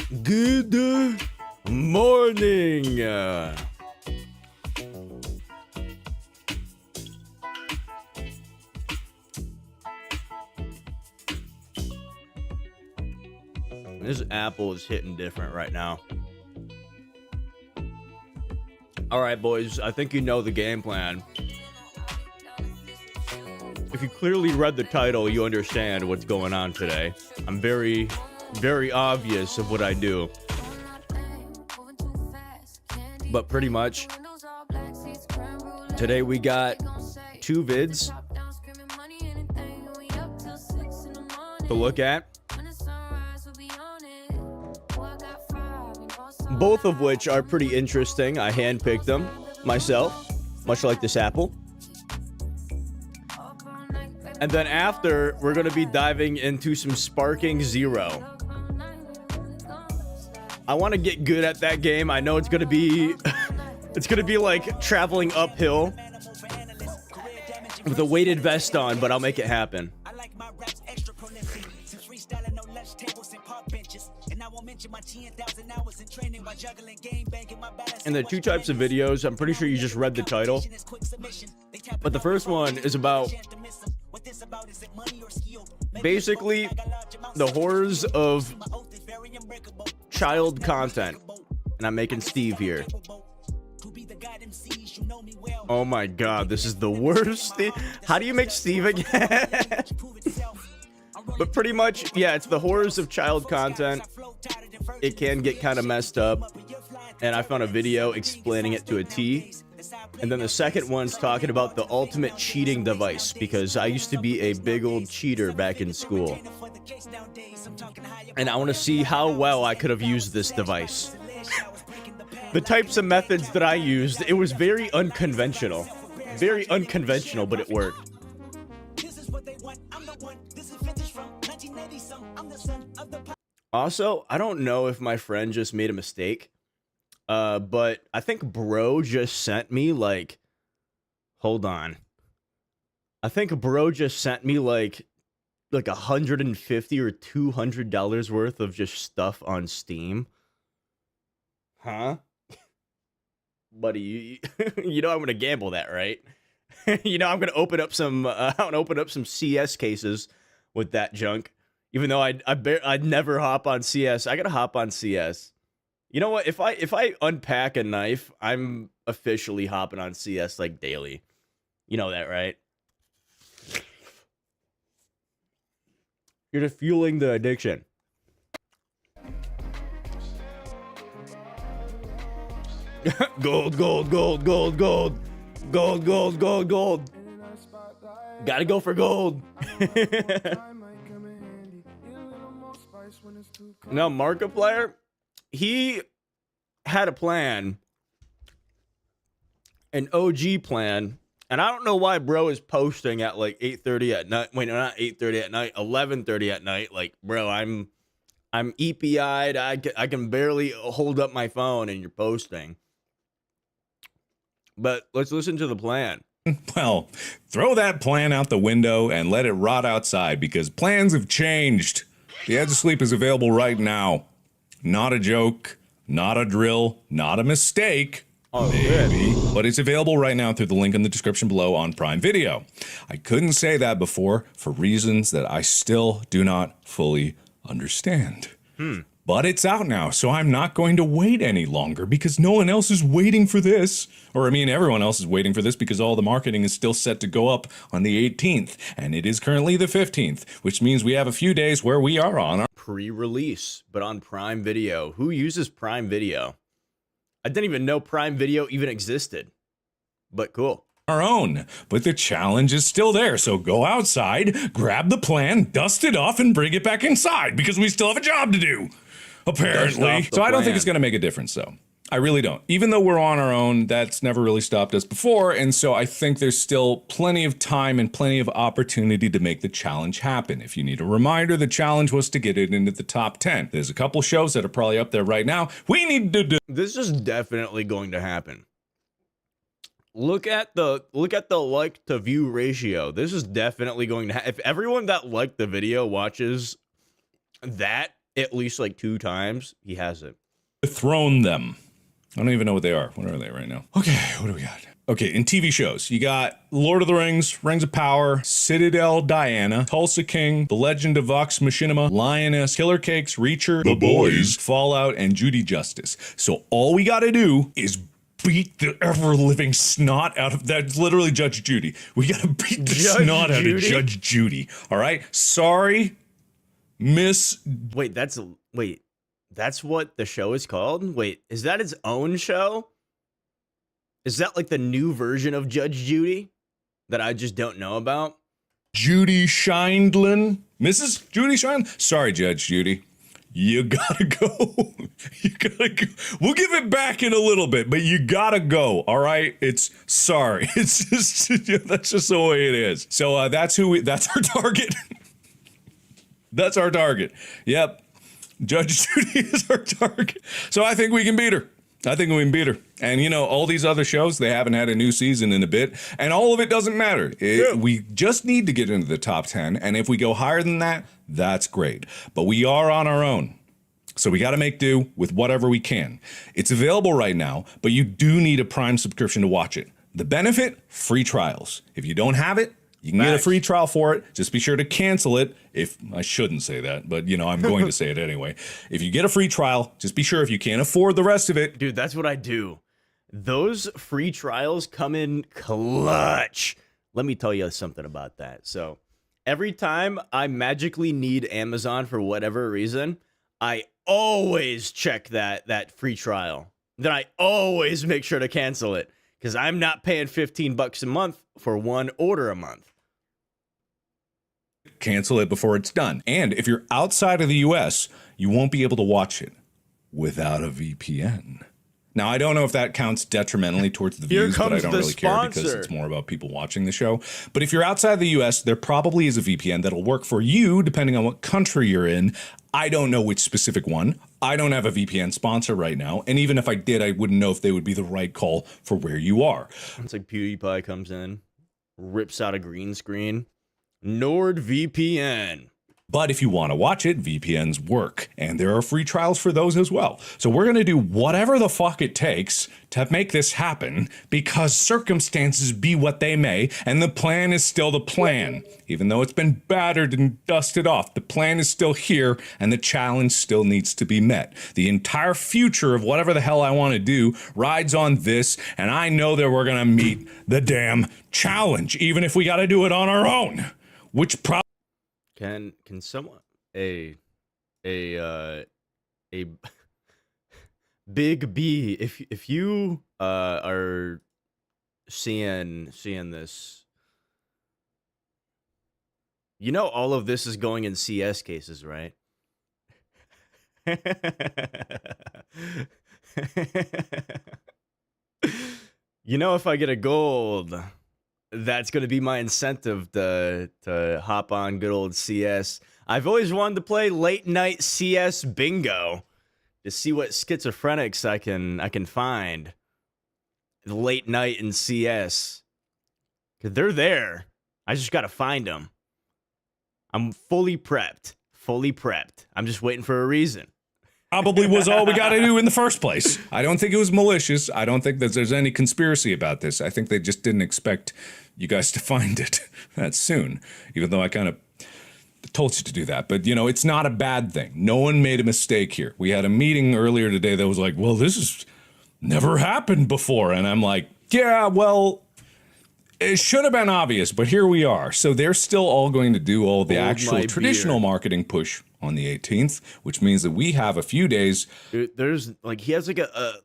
Good morning. This apple is hitting different right now. All right, boys, I think you know the game plan. If you clearly read the title, you understand what's going on today. I'm very obvious of what I do. But pretty much, today we got 2 vids to look at. Both of which are pretty interesting. I handpicked them myself, much like this apple. And then after, we're going to be diving into some Sparking Zero. I want to get good at that game. I know it's going to be like traveling uphill with a weighted vest on, but I'll make it happen. And there are 2 types of videos. I'm pretty sure you just read the title. But the first one is about basically the horrors of child content. And I'm making Steve here. Oh my god, this is the worst thing. How do you make Steve again? But pretty much, yeah, it's the horrors of child content. It can get kind of messed up. And I found a video explaining it to a T. And then the second one's talking about the ultimate cheating device, because I used to be a big old cheater back in school. And I want to see how well I could have used this device. The types of methods that I used, it was very unconventional. Very unconventional, but it worked. Also, I don't know if my friend just made a mistake. But I think bro just sent me like, hold on. I think bro just sent me like $150 or $200 worth of just stuff on Steam. Huh? Buddy, you know I'm gonna gamble that, right? You know I'm gonna open up some CS cases with that junk. Even though I'd never hop on CS, I gotta hop on CS. You know what? If I unpack a knife, I'm officially hopping on CS like daily. You know that, right? You're just fueling the addiction. Gold, gold, gold, gold, gold. Gold, gold, gold, gold. Gotta go for gold. Now, Markiplier, he had a plan, an OG plan, and I don't know why bro is posting at like 8:30 at night. Wait, no, not 8:30 at night, 11:30 at night. Like, bro, I'm EPI'd. I can barely hold up my phone, and you're posting. But let's listen to the plan. Well, throw that plan out the window and let it rot outside, because plans have changed. The Edge of Sleep is available right now. Not a joke, not a drill, not a mistake. Oh, maybe, but it's available right now through the link in the description below on Prime Video. I couldn't say that before for reasons that I still do not fully understand. But it's out now, so I'm not going to wait any longer, because no one else is waiting for this. Or, I mean, everyone else is waiting for this because all the marketing is still set to go up on the 18th, and it is currently the 15th, which means we have a few days where we are on our pre-release, but on Prime Video. Who uses Prime Video? I didn't even know Prime Video even existed, but cool. Our own, but the challenge is still there, so go outside, grab the plan, dust it off, and bring it back inside, because we still have a job to do. Apparently. So I don't think it's going to make a difference, though. I really don't. Even though we're on our own, that's never really stopped us before, and so I think there's still plenty of time and plenty of opportunity to make the challenge happen. If you need a reminder, the challenge was to get it into the top 10. There's a couple shows that are probably up there right now. We need to do. This is definitely going to happen. Look at the like to view ratio. This is definitely going to if everyone that liked the video watches that, at least like 2 times. He hasn't. Thrown them. I don't even know what they are. What are they right now? Okay, what do we got? Okay, in TV shows, you got Lord of the Rings, Rings of Power, Citadel Diana, Tulsa King, The Legend of Vox Machinima, Lioness, Killer Cakes, Reacher, The Boys, Fallout, and Judy Justice. So all we gotta do is beat the ever-living snot out of that's literally Judge Judy. We gotta beat the snot out of Judge Judy. All right? Sorry, Miss. Wait, that's what the show is called? Wait, is that its own show? Is that like the new version of Judge Judy that I just don't know about? Judy Shindlin? Mrs. Judy Shindlin? Sorry, Judge Judy. You gotta go. You gotta go. We'll give it back in a little bit, but you gotta go, all right? It's sorry. It's just, that's just the way it is. So that's our target. That's our target. Yep. Judge Judy is our target. So I think we can beat her. And, you know, all these other shows, they haven't had a new season in a bit. And all of it doesn't matter. We just need to get into the top 10. And if we go higher than that, that's great. But we are on our own. So we got to make do with whatever we can. It's available right now, but you do need a Prime subscription to watch it. The benefit, free trials. If you don't have it, you can get a free trial for it. Just be sure to cancel it. If I shouldn't say that, but you know, I'm going to say it anyway. If you get a free trial, just be sure if you can't afford the rest of it. Dude, that's what I do. Those free trials come in clutch. Let me tell you something about that. So every time I magically need Amazon for whatever reason, I always check that free trial. Then I always make sure to cancel it because I'm not paying $15 a month for one order a month. Cancel it before it's done. And if you're outside of the US, you won't be able to watch it without a VPN. Now, I don't know if that counts detrimentally towards the views, but I don't really care because it's more about people watching the show. But if you're outside the US, there probably is a VPN that'll work for you depending on what country you're in. I don't know which specific one. I don't have a VPN sponsor right now. And even if I did, I wouldn't know if they would be the right call for where you are. It's like PewDiePie comes in, rips out a green screen. NordVPN. But if you want to watch it, VPNs work, and there are free trials for those as well. So we're going to do whatever the fuck it takes to make this happen, because circumstances be what they may, and the plan is still the plan. Even though it's been battered and dusted off, the plan is still here, and the challenge still needs to be met. The entire future of whatever the hell I want to do rides on this, and I know that we're going to meet the damn challenge, even if we got to do it on our own, which probably... Can someone a Big B, if you are seeing this, you know all of this is going in CS cases, right? You know, if I get a gold, that's going to be my incentive to hop on good old CS. I've always wanted to play late night CS bingo to see what schizophrenics I can find late night in CS. Cause they're there. I just got to find them. I'm fully prepped. I'm just waiting for a reason. Probably was all we got to do in the first place. I don't think it was malicious. I don't think that there's any conspiracy about this. I think they just didn't expect you guys to find it that soon, even though I kind of told you to do that. But, you know, it's not a bad thing. No one made a mistake here. We had a meeting earlier today that was like, well, this has never happened before. And I'm like, yeah, well, it should have been obvious, but here we are. So they're still all going to do all the actual traditional marketing push on the 18th, which means that we have a few days. There's like, he has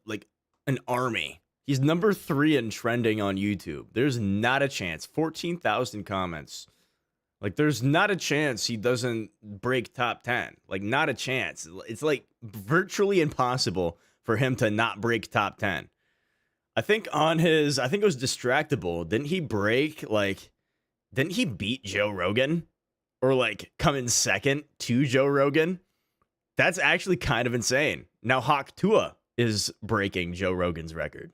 like an army. He's number 3 in trending on YouTube. There's not a chance. 14,000 comments. Like, there's not a chance he doesn't break top 10. Like, not a chance. It's like virtually impossible for him to not break top 10. I think it was Distractable. Didn't he beat Joe Rogan? Or like come in second to Joe Rogan? That's actually kind of insane. Now Hawk Tua is breaking Joe Rogan's record.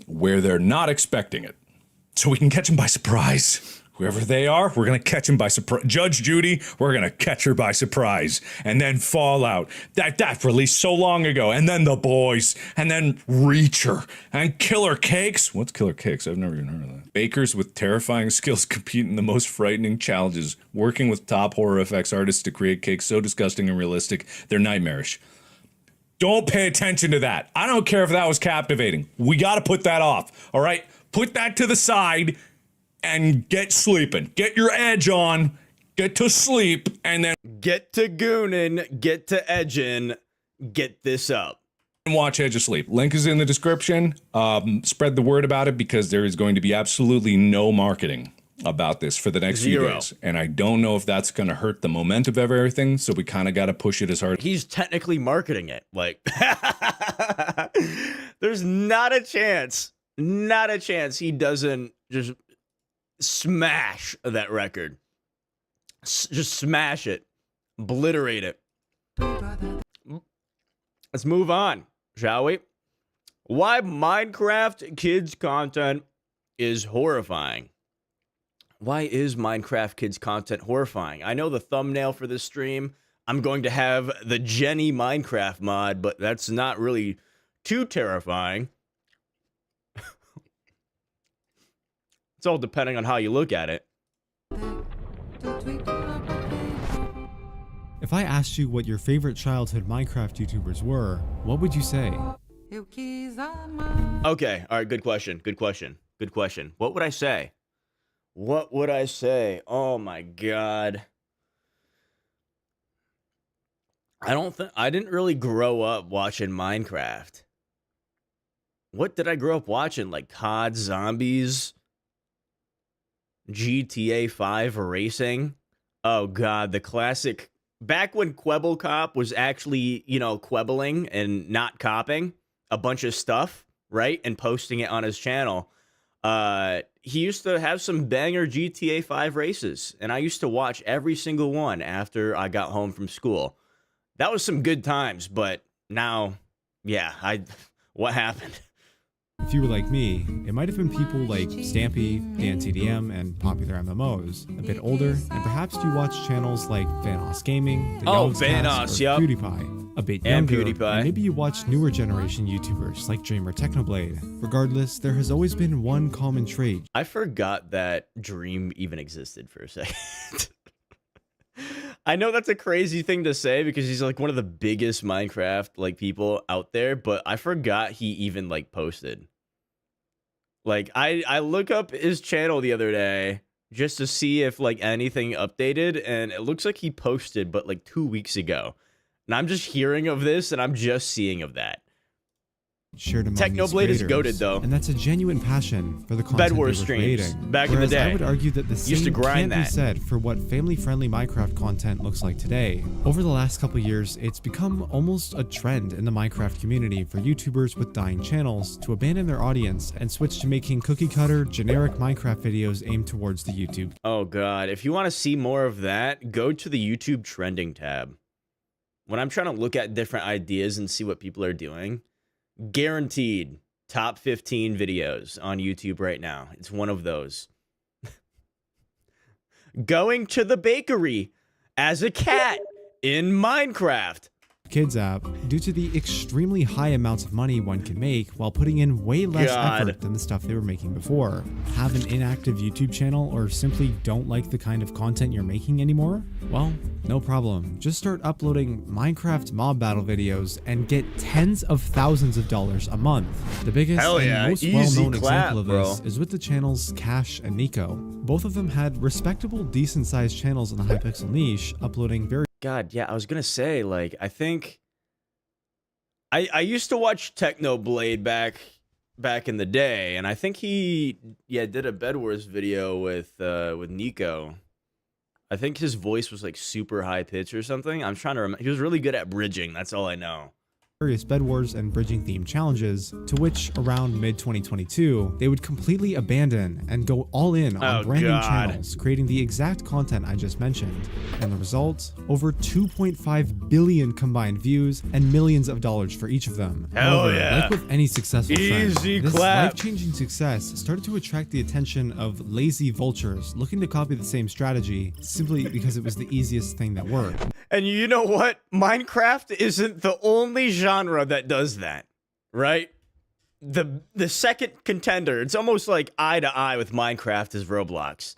Where they're not expecting it. So we can catch them by surprise. Whoever they are, we're going to catch them by surprise. Judge Judy, we're going to catch her by surprise. And then Fallout. That released so long ago. And then The Boys. And then Reacher. And Killer Cakes. What's Killer Cakes? I've never even heard of that. Bakers with terrifying skills compete in the most frightening challenges, working with top horror effects artists to create cakes so disgusting and realistic, they're nightmarish. Don't pay attention to that. I don't care if that was captivating. We got to put that off. All right? Put that to the side and get sleeping. Get your edge on, get to sleep, and then get to goonin', get to edging, get this up. And watch Edge of Sleep. Link is in the description. Spread the word about it because there is going to be absolutely no marketing about this for the next few days. And I don't know if that's going to hurt the momentum of everything, so we kind of got to push it as hard. He's technically marketing it. Like, there's not a chance he doesn't just smash that record. Just smash it. Obliterate it. Let's move on, shall we? Why Minecraft kids content is horrifying. Why is Minecraft kids content horrifying? I know the thumbnail for this stream, I'm going to have the Jenny Minecraft mod, but that's not really too terrifying. It's all depending on how you look at it. If I asked you what your favorite childhood Minecraft YouTubers were, what would you say? Okay, all right, good question. What would I say? Oh my god. I didn't really grow up watching Minecraft. What did I grow up watching? Like COD Zombies? GTA 5 Racing? Oh god, the classic. Back when Quebble Cop was actually, you know, quebbling and not copping a bunch of stuff, right? And posting it on his channel. He used to have some banger GTA 5 races, and I used to watch every single one after I got home from school. That was some good times, but now, yeah, what happened? If you were like me, it might have been people like Stampy, DanTDM, and popular MMOs. A bit older, and perhaps you watch channels like Vanos Gaming, The Vanos, yep. PewDiePie. A bit younger, and PewDiePie. And maybe you watch newer generation YouTubers like Dreamer Technoblade. Regardless, there has always been one common trait. I forgot that Dream even existed for a second. I know that's a crazy thing to say because he's like one of the biggest Minecraft like people out there, but I forgot he even like posted. Like I look up his channel the other day just to see if like anything updated, and it looks like he posted but like 2 weeks ago. And I'm just hearing of this and I'm just seeing of that. Shared among Technoblade is goated though. And that's a genuine passion for the content they were creating. Back in the day. I would argue that the same can't be said for what family-friendly Minecraft content looks like today. Over the last couple years, it's become almost a trend in the Minecraft community for YouTubers with dying channels to abandon their audience and switch to making cookie-cutter, generic Minecraft videos aimed towards the YouTube. Oh god, if you want to see more of that, go to the YouTube trending tab. When I'm trying to look at different ideas and see what people are doing, guaranteed top 15 videos on YouTube right now. It's one of those. Going to the bakery as a cat in Minecraft. Kids app due to the extremely high amounts of money one can make while putting in way less effort than the stuff they were making before. Have an inactive YouTube channel or simply don't like the kind of content you're making anymore? Well, no problem. Just start uploading Minecraft mob battle videos and get tens of thousands of dollars a month. The biggest and most well-known example of this is with the channels Cash and Nico. Both of them had respectable, decent-sized channels in the Hypixel niche, uploading very God, yeah, I was gonna say, like, I think I used to watch Technoblade back in the day, and I think he did a Bed Wars video with Nico. I think his voice was like super high pitch or something. I'm trying to remember. He was really good at bridging. That's all I know. various Bed Wars and bridging themed challenges, to which around mid-2022, they would completely abandon and go all in on brand new channels, creating the exact content I just mentioned. And the result? Over 2.5 billion combined views and millions of dollars for each of them. However, like with any successful trend, this life-changing success started to attract the attention of lazy vultures looking to copy the same strategy simply because it was the easiest thing that worked. And you know what? Minecraft isn't the only genre that does that, right? The second contender, it's almost like eye to eye with Minecraft is Roblox.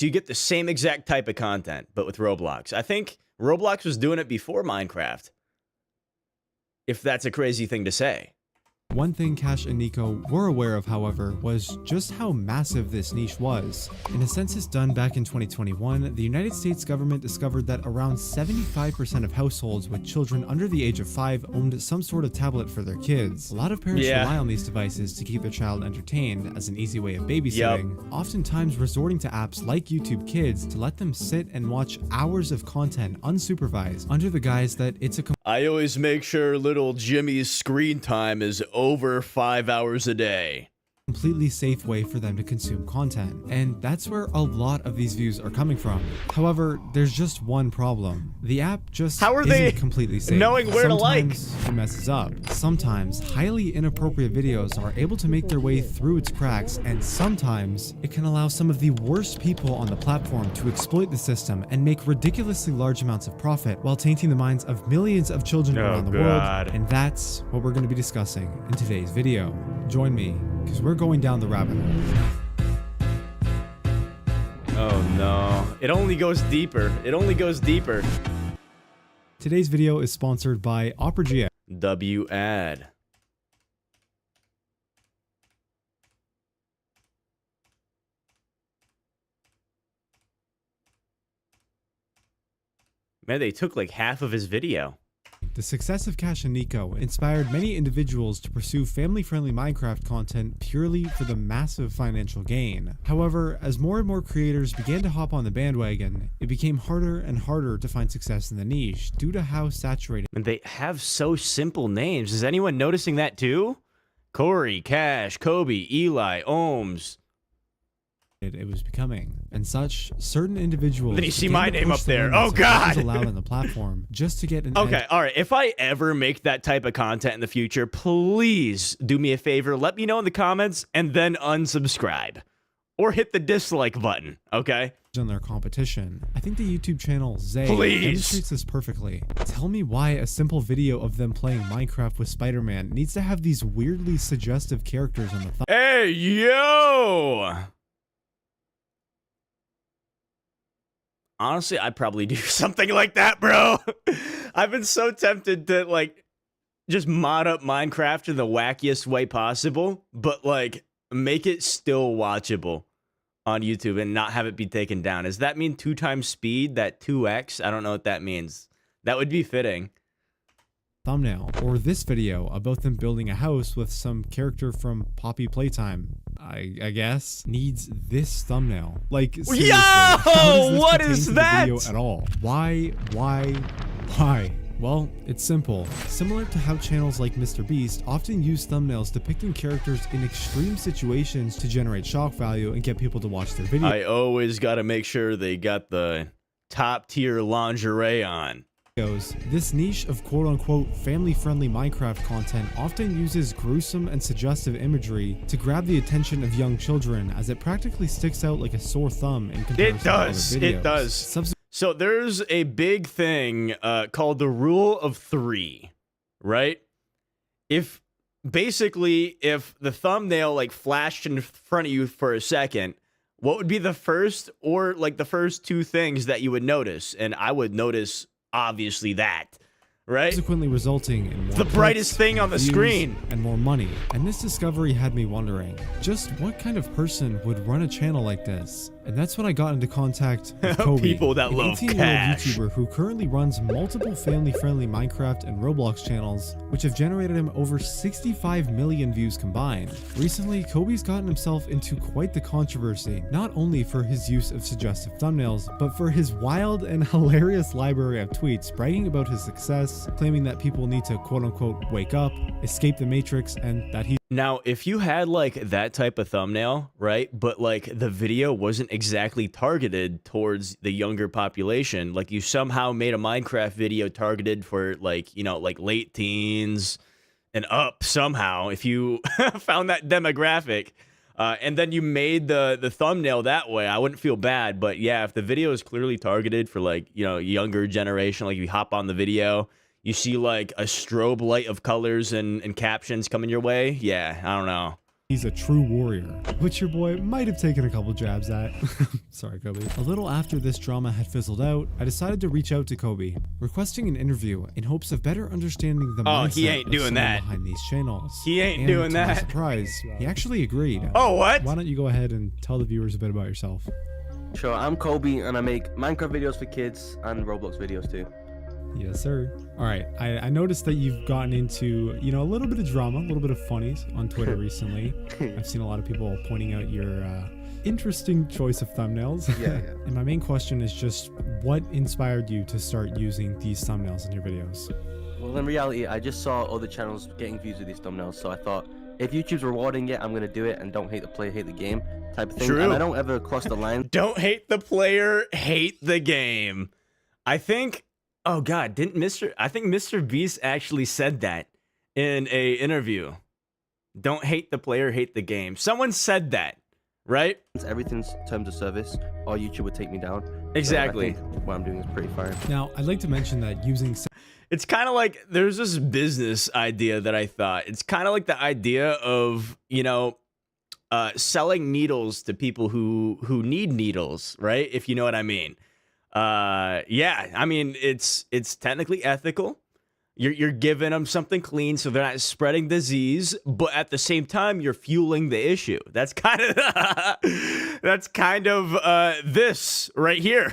You get the same exact type of content, but with Roblox. I think Roblox was doing it before Minecraft, if that's a crazy thing to say. One thing Cash and Nico were aware of, however, was just how massive this niche was. In a census done back in 2021, the United States government discovered that around 75% of households with children under the age of 5 owned some sort of tablet for their kids. A lot of parents rely on these devices to keep their child entertained as an easy way of babysitting, oftentimes resorting to apps like YouTube Kids to let them sit and watch hours of content unsupervised under the guise that it's a I always make sure little Jimmy's screen time is over 5 hours a day. Completely safe way for them to consume content, and that's where a lot of these views are coming from. However, there's just one problem. The app just isn't completely safe. Knowing where to like? Sometimes it messes up. Sometimes highly inappropriate videos are able to make their way through its cracks, and sometimes it can allow some of the worst people on the platform to exploit the system and make ridiculously large amounts of profit while tainting the minds of millions of children around the world. And that's what we're going to be discussing in today's video. Join me, because we're going down the rabbit hole. Oh no. It only goes deeper. It only goes deeper. Today's video is sponsored by OperaGX. W-Ad. Man, they took like half of his video. The success of Cash and Nico inspired many individuals to pursue family-friendly Minecraft content purely for the massive financial gain. However, as more and more creators began to hop on the bandwagon, it became harder and harder to find success in the niche due to how saturated. And they have so simple names. Is anyone noticing that too? Corey, Cash, Kobe, Eli, Ohms. It was becoming, and such certain individuals. Then you see my name up there. Oh God! Allowed on the platform just to get an. Okay, all right. If I ever make that type of content in the future, please do me a favor. Let me know in the comments, and then unsubscribe, or hit the dislike button. Okay. On their competition, I think the YouTube channel Zay demonstrates this perfectly. Tell me why a simple video of them playing Minecraft with Spider-Man needs to have these weirdly suggestive characters on the thumbnail. Hey yo! Honestly, I'd probably do something like that, bro. I've been so tempted to, like, just mod up Minecraft in the wackiest way possible, but, like, make it still watchable on YouTube and not have it be taken down. Does that mean 2 times speed? That 2x? I don't know what that means. That would be fitting. Thumbnail, or this video about them building a house with some character from Poppy Playtime, I guess, needs this thumbnail. Like, seriously, yo, what is that? Video at all? Why? Well, it's simple. Similar to how channels like Mr. Beast often use thumbnails depicting characters in extreme situations to generate shock value and get people to watch their video. I always gotta make sure they got the top tier lingerie on. This niche of quote-unquote family-friendly Minecraft content often uses gruesome and suggestive imagery to grab the attention of young children, as it practically sticks out like a sore thumb in comparison to other videos. It does. So there's a big thing called the rule of 3, right? If the thumbnail like flashed in front of you for a second, what would be the first or like the first 2 things that you would notice? And I would notice obviously that, right? Subsequently resulting in more the brightest thing on the screen and more money. And this discovery had me wondering, just what kind of person would run a channel like this? And that's when I got into contact with Kobe, People that an love 18-year-old cash. YouTuber who currently runs multiple family-friendly Minecraft and Roblox channels, which have generated him over 65 million views combined. Recently, Kobe's gotten himself into quite the controversy, not only for his use of suggestive thumbnails, but for his wild and hilarious library of tweets bragging about his success, claiming that people need to quote-unquote wake up, escape the matrix, and that he Now, if you had like that type of thumbnail, right, but like the video wasn't exactly targeted towards the younger population, like you somehow made a Minecraft video targeted for like, you know, like late teens and up somehow, if you found that demographic, and then you made the thumbnail that way, I wouldn't feel bad. But yeah, if the video is clearly targeted for like, you know, younger generation, like you hop on the video, you see like a strobe light of colors and captions coming your way. Yeah, I don't know. he's a true warrior, which your boy might have taken a couple jabs at. Sorry, Kobe. A little after this drama had fizzled out, I decided to reach out to Kobe, requesting an interview in hopes of better understanding the mindset he ain't of doing someone that. behind these channels. He ain't And doing to my that. surprise, he actually agreed. Oh, what? Why don't you go ahead and tell the viewers a bit about yourself? Sure, I'm Kobe and I make Minecraft videos for kids and Roblox videos too. Yes, sir. All right. I noticed that you've gotten into, you know, a little bit of drama, a little bit of funnies on Twitter recently. I've seen a lot of people pointing out your interesting choice of thumbnails. Yeah. And my main question is just what inspired you to start using these thumbnails in your videos? Well, in reality, I just saw other channels getting views with these thumbnails, so I thought, if YouTube's rewarding it, I'm gonna do it and don't hate the player, hate the game type of thing. True. And I don't ever cross the line. Don't hate the player, hate the game. I think, oh God, I think Mr. Beast actually said that in a interview. Don't hate the player, hate the game. Someone said that, right? Everything's terms of service, or YouTube would take me down. Exactly. So I think what I'm doing is pretty fire. Now, I'd like to mention that using It's kind of like there's this business idea that I thought. It's kind of like the idea of, you know, selling needles to people who need needles, right? If you know what I mean. Yeah, I mean it's technically ethical. You're giving them something clean so they're not spreading disease, but at the same time you're fueling the issue. That's kind of this right here,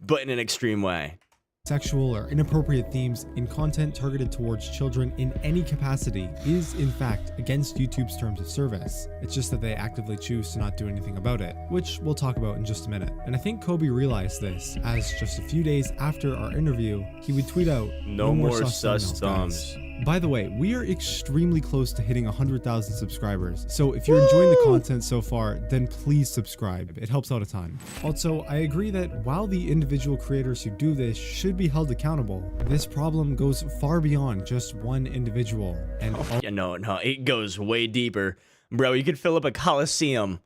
but in an extreme way. sexual or inappropriate themes in content targeted towards children in any capacity is, in fact, against YouTube's terms of service. It's just that they actively choose to not do anything about it, which we'll talk about in just a minute. And I think Kobe realized this, as just a few days after our interview, he would tweet out, No more sus thumbnails, thumbs. guys." By the way, we are extremely close to hitting 100,000 subscribers, so if you're enjoying the content so far, then please subscribe. It helps out a ton. Also, I agree that while the individual creators who do this should be held accountable, this problem goes far beyond just one individual. And Yeah, no, it goes way deeper. Bro, you could fill up a coliseum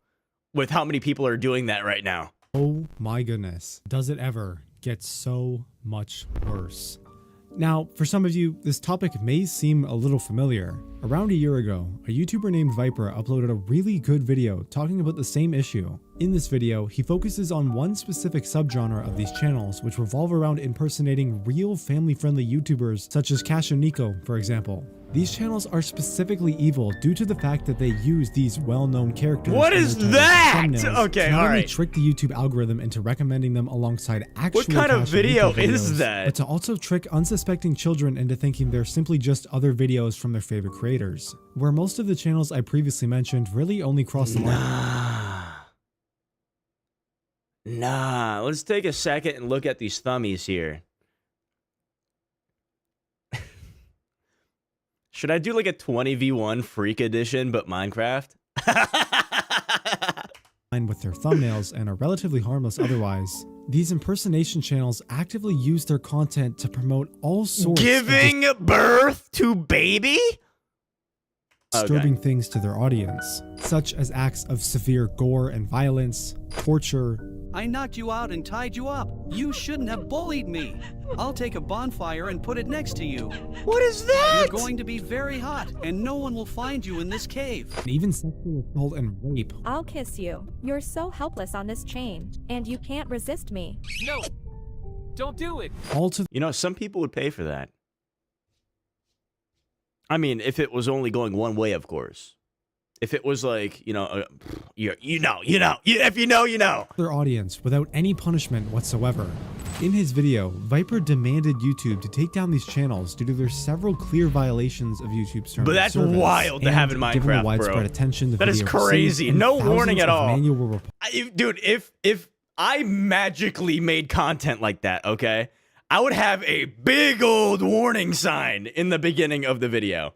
with how many people are doing that right now. oh my goodness, does it ever get so much worse? Now, for some of you, this topic may seem a little familiar. Around a year ago, a YouTuber named Viper uploaded a really good video talking about the same issue. In this video, he focuses on one specific subgenre of these channels, which revolve around impersonating real family-friendly YouTubers such as Cash and Nico, for example. These channels are specifically evil due to the fact that they use these well-known characters. What in is their titles and that? thumbnails Okay, to not only alright. trick the YouTube algorithm into recommending them alongside actual What kind of Cash and video Nico is videos, that? but to also trick unsuspecting children into thinking they're simply just other videos from their favorite creators. Where most of the channels I previously mentioned really only cross the line. Nah, let's take a second and look at these thummies here. Should I do like a 20v1 freak edition, but Minecraft? With their thumbnails and are relatively harmless otherwise. These impersonation channels actively use their content to promote all sorts of Giving birth to baby? disturbing things to their audience, such as acts of severe gore and violence, torture. I knocked you out and tied you up. You shouldn't have bullied me. I'll take a bonfire and put it next to you. What is that? You're going to be very hot, and no one will find you in this cave. And even sexual assault and rape. I'll kiss you. You're so helpless on this chain, and you can't resist me. No! Don't do it! All to You know, some people would pay for that. I mean, if it was only going one way, of course. If it was like, you know, if you know, you know. Their audience without any punishment whatsoever. In his video, Viper demanded YouTube to take down these channels due to their several clear violations of YouTube's terms But of that's service. wild to have in And given the Minecraft, widespread bro. attention the That is video crazy. received, and No warning thousands at of all. manual rep- Dude, if I magically made content like that, okay, I would have a big old warning sign in the beginning of the video.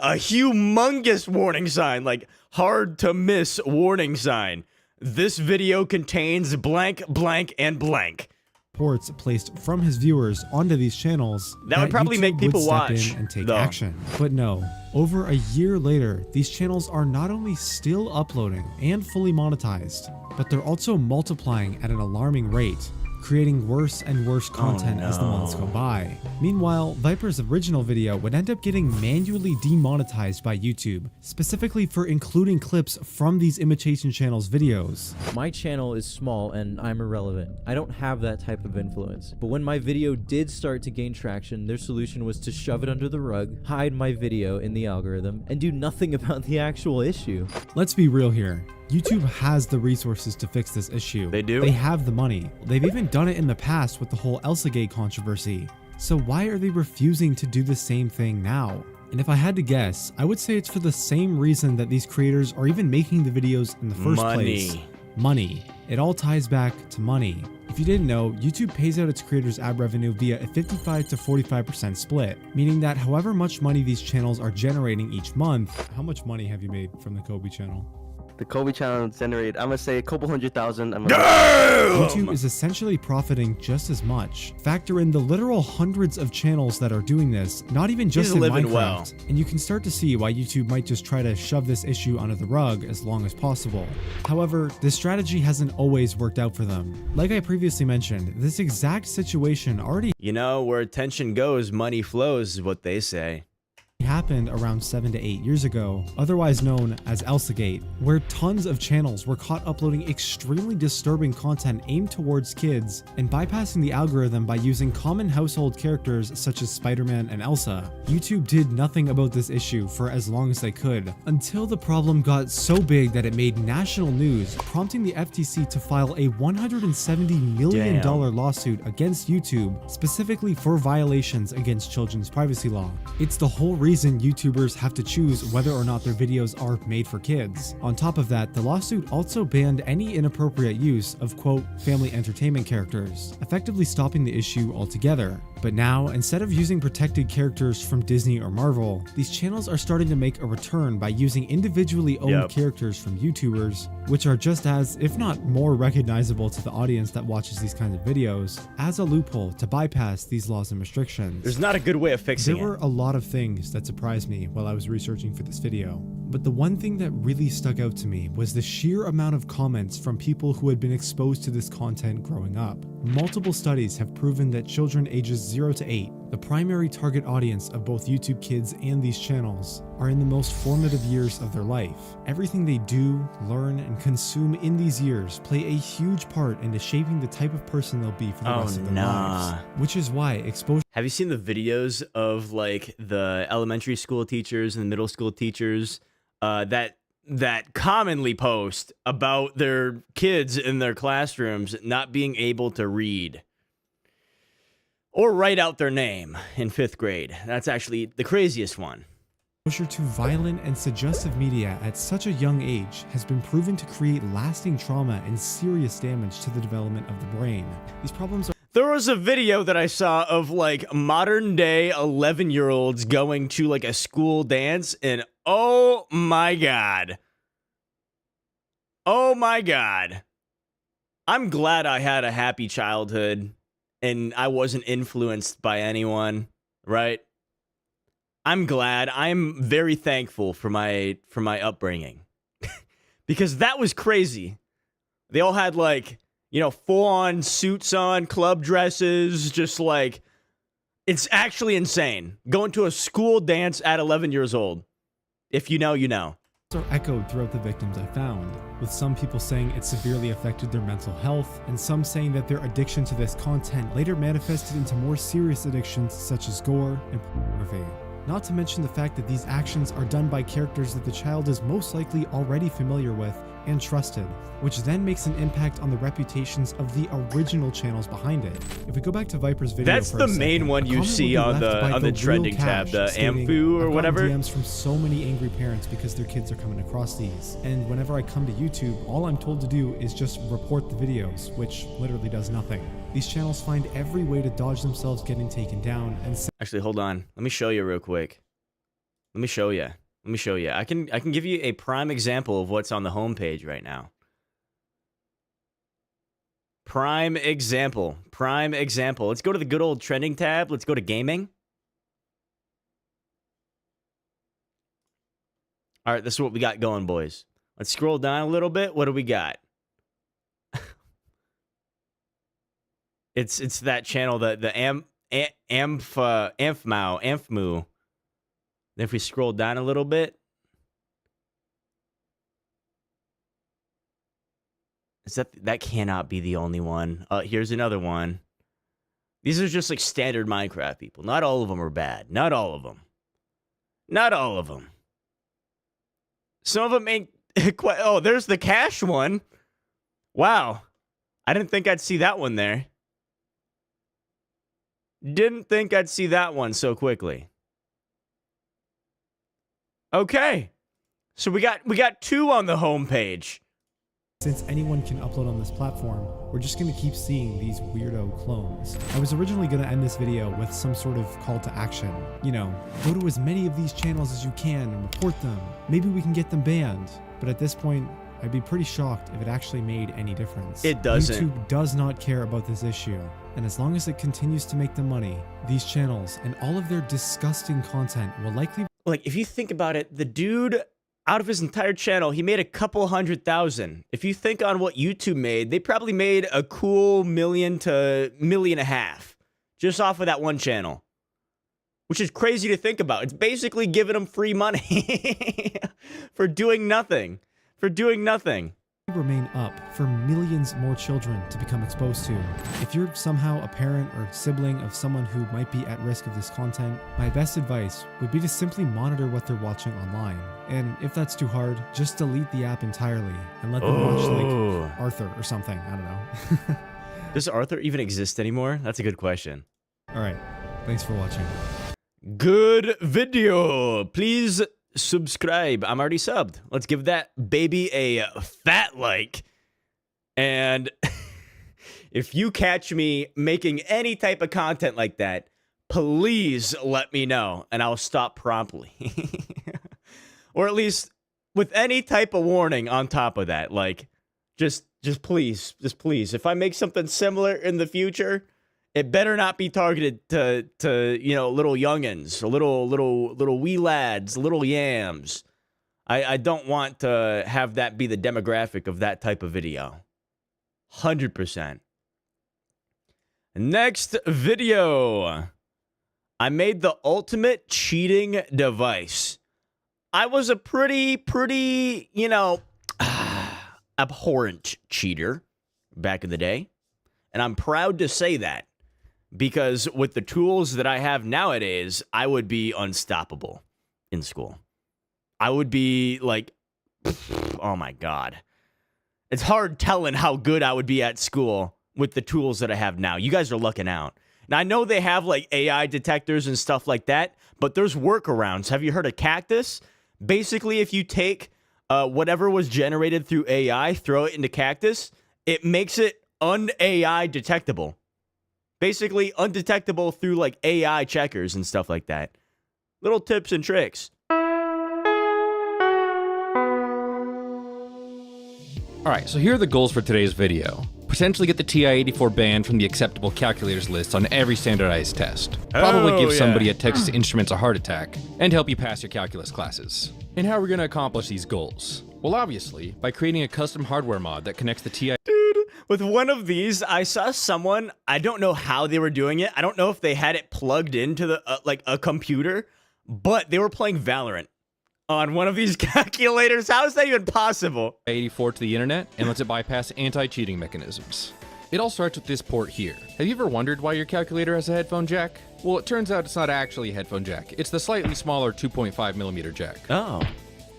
A humongous warning sign, like hard to miss warning sign. This video contains blank, blank, and blank. reports placed from his viewers onto these channels That would probably YouTube make people would step watch, in and take though. action. But no, over a year later, these channels are not only still uploading and fully monetized, but they're also multiplying at an alarming rate, creating worse and worse content as the months go by. Meanwhile, Viper's original video would end up getting manually demonetized by YouTube, specifically for including clips from these imitation channels' videos. My channel is small and I'm irrelevant. I don't have that type of influence. But when my video did start to gain traction, their solution was to shove it under the rug, hide my video in the algorithm, and do nothing about the actual issue. Let's be real here. YouTube has the resources to fix this issue. They do? They have the money. They've even done it in the past with the whole Elsagate controversy. So why are they refusing to do the same thing now? And if I had to guess, I would say it's for the same reason that these creators are even making the videos in the first place. Money. It all ties back to money. If you didn't know, YouTube pays out its creators' ad revenue via a 55 to 45% split, meaning that however much money these channels are generating each month. How much money have you made from the Kobe channel? The Kobe channel generated, I'm gonna say a couple 100,000. YouTube is essentially profiting just as much. Factor in the literal hundreds of channels that are doing this, not even just He's in living Minecraft, well. and you can start to see why YouTube might just try to shove this issue under the rug as long as possible. However, this strategy hasn't always worked out for them. Like I previously mentioned, this exact situation already You know, where attention goes, money flows, is what they say. happened around 7 to 8 years ago, otherwise known as Elsagate, where tons of channels were caught uploading extremely disturbing content aimed towards kids and bypassing the algorithm by using common household characters such as Spider-Man and Elsa. YouTube did nothing about this issue for as long as they could, until the problem got so big that it made national news, prompting the FTC to file a $170 million lawsuit against YouTube, specifically for violations against children's privacy law. It's the whole reason YouTubers have to choose whether or not their videos are made for kids. On top of that, the lawsuit also banned any inappropriate use of, quote, family entertainment characters, effectively stopping the issue altogether. But now, instead of using protected characters from Disney or Marvel, these channels are starting to make a return by using individually owned characters from YouTubers, which are just as, if not more recognizable to the audience that watches these kinds of videos, as a loophole to bypass these laws and restrictions. There's not a good way of fixing There were a lot of things that surprised me while I was researching for this video, but the one thing that really stuck out to me was the sheer amount of comments from people who had been exposed to this content growing up. Multiple studies have proven that children ages 0 to 8, the primary target audience of both YouTube Kids and these channels, are in the most formative years of their life. Everything they do, learn, and consume in these years play a huge part into shaping the type of person they'll be for the rest of their lives. Which is why exposure. Have you seen the videos of like the elementary school teachers and the middle school teachers that commonly post about their kids in their classrooms not being able to read or write out their name in 5th grade? That's actually the craziest one. Exposure to violent and suggestive media at such a young age has been proven to create lasting trauma and serious damage to the development of the brain. These problems are There was a video that I saw of like modern day 11-year-olds going to like a school dance, and oh my god. Oh my god. I'm glad I had a happy childhood and I wasn't influenced by anyone, right? I'm glad. I'm very thankful for my upbringing. Because that was crazy. They all had like, you know, full-on suits on, club dresses, just like, it's actually insane. Going to a school dance at 11 years old. If you know, you know. are echoed throughout the victims I found, with some people saying it severely affected their mental health, and some saying that their addiction to this content later manifested into more serious addictions such as gore and pornography. Not to mention the fact that these actions are done by characters that the child is most likely already familiar with and trusted, which then makes an impact on the reputations of the original channels behind it. If we go back to Viper's video, That's for the a second, main one a you comment see will be on left by the real trending tab, Cash the stating, Amphu or "I've whatever." gotten DMs from so many angry parents because their kids are coming across these, and whenever I come to YouTube, all I'm told to do is just report the videos, which literally does nothing. These channels find every way to dodge themselves getting taken down and Actually, hold on. Let me show you real quick. Let me show you. Let me show you. I can give you a prime example of what's on the homepage right now. Prime example. Prime example. Let's go to the good old trending tab. Let's go to gaming. All right, this is what we got going, boys. Let's scroll down a little bit. What do we got? It's that channel, the Amphmu. Then if we scroll down a little bit, is that cannot be the only one. Here's another one. These are just like standard Minecraft people. Not all of them are bad. Not all of them. Not all of them. Some of them ain't quite. Oh, there's the Cash one. Wow. I didn't think I'd see that one there. Didn't think I'd see that one so quickly. Okay. So we got two on the homepage. since anyone can upload on this platform, we're just going to keep seeing these weirdo clones. I was originally going to end this video with some sort of call to action. You know, go to as many of these channels as you can and report them. Maybe we can get them banned. But at this point, I'd be pretty shocked if it actually made any difference. It doesn't. YouTube does not care about this issue. And as long as it continues to make them money, these channels and all of their disgusting content will likely... Like, if you think about it, the dude, out of his entire channel, he made a couple 100,000. If you think on what YouTube made, they probably made a cool $1 million to $1.5 million just off of that one channel. Which is crazy to think about. It's basically giving them free money for doing nothing. For doing nothing. Remain up for millions more children to become exposed to. If you're somehow a parent or sibling of someone who might be at risk of this content, my best advice would be to simply monitor what they're watching online. And if that's too hard, just delete the app entirely and let them watch like Arthur or something. I don't know. Does Arthur even exist anymore? That's a good question. All right. Thanks for watching. Good video. Please subscribe. I'm already subbed. Let's give that baby a fat like. And if you catch me making any type of content like that, please let me know and I'll stop promptly. Or at least with any type of warning on top of that. Like, just please. If I make something similar in the future, it better not be targeted to you know, little youngins, little wee lads, little yams. I don't want to have that be the demographic of that type of video. 100%. Next video. I made the ultimate cheating device. I was a pretty, you know, abhorrent cheater back in the day. And I'm proud to say that. Because with the tools that I have nowadays, I would be unstoppable in school. I would be like, oh my God. It's hard telling how good I would be at school with the tools that I have now. You guys are lucking out. Now, I know they have like AI detectors and stuff like that, but there's workarounds. Have you heard of Cactus? Basically, if you take whatever was generated through AI, throw it into Cactus, it makes it un-AI detectable. Basically undetectable through like AI checkers and stuff like that. Little tips and tricks. Alright, so here are the goals for today's video. Potentially get the TI-84 banned from the acceptable calculators list on every standardized test. Probably give somebody at Texas Instruments a heart attack, and help you pass your calculus classes. And how are we going to accomplish these goals? Well, obviously, by creating a custom hardware mod that connects the TI... With one of these, I saw someone, I don't know how they were doing it. I don't know if they had it plugged into the like a computer, but they were playing Valorant on one of these calculators. How is that even possible? 84 to the internet and lets it bypass anti-cheating mechanisms. It all starts with this port here. Have you ever wondered why your calculator has a headphone jack? Well, it turns out it's not actually a headphone jack. It's the slightly smaller 2.5mm jack. Oh.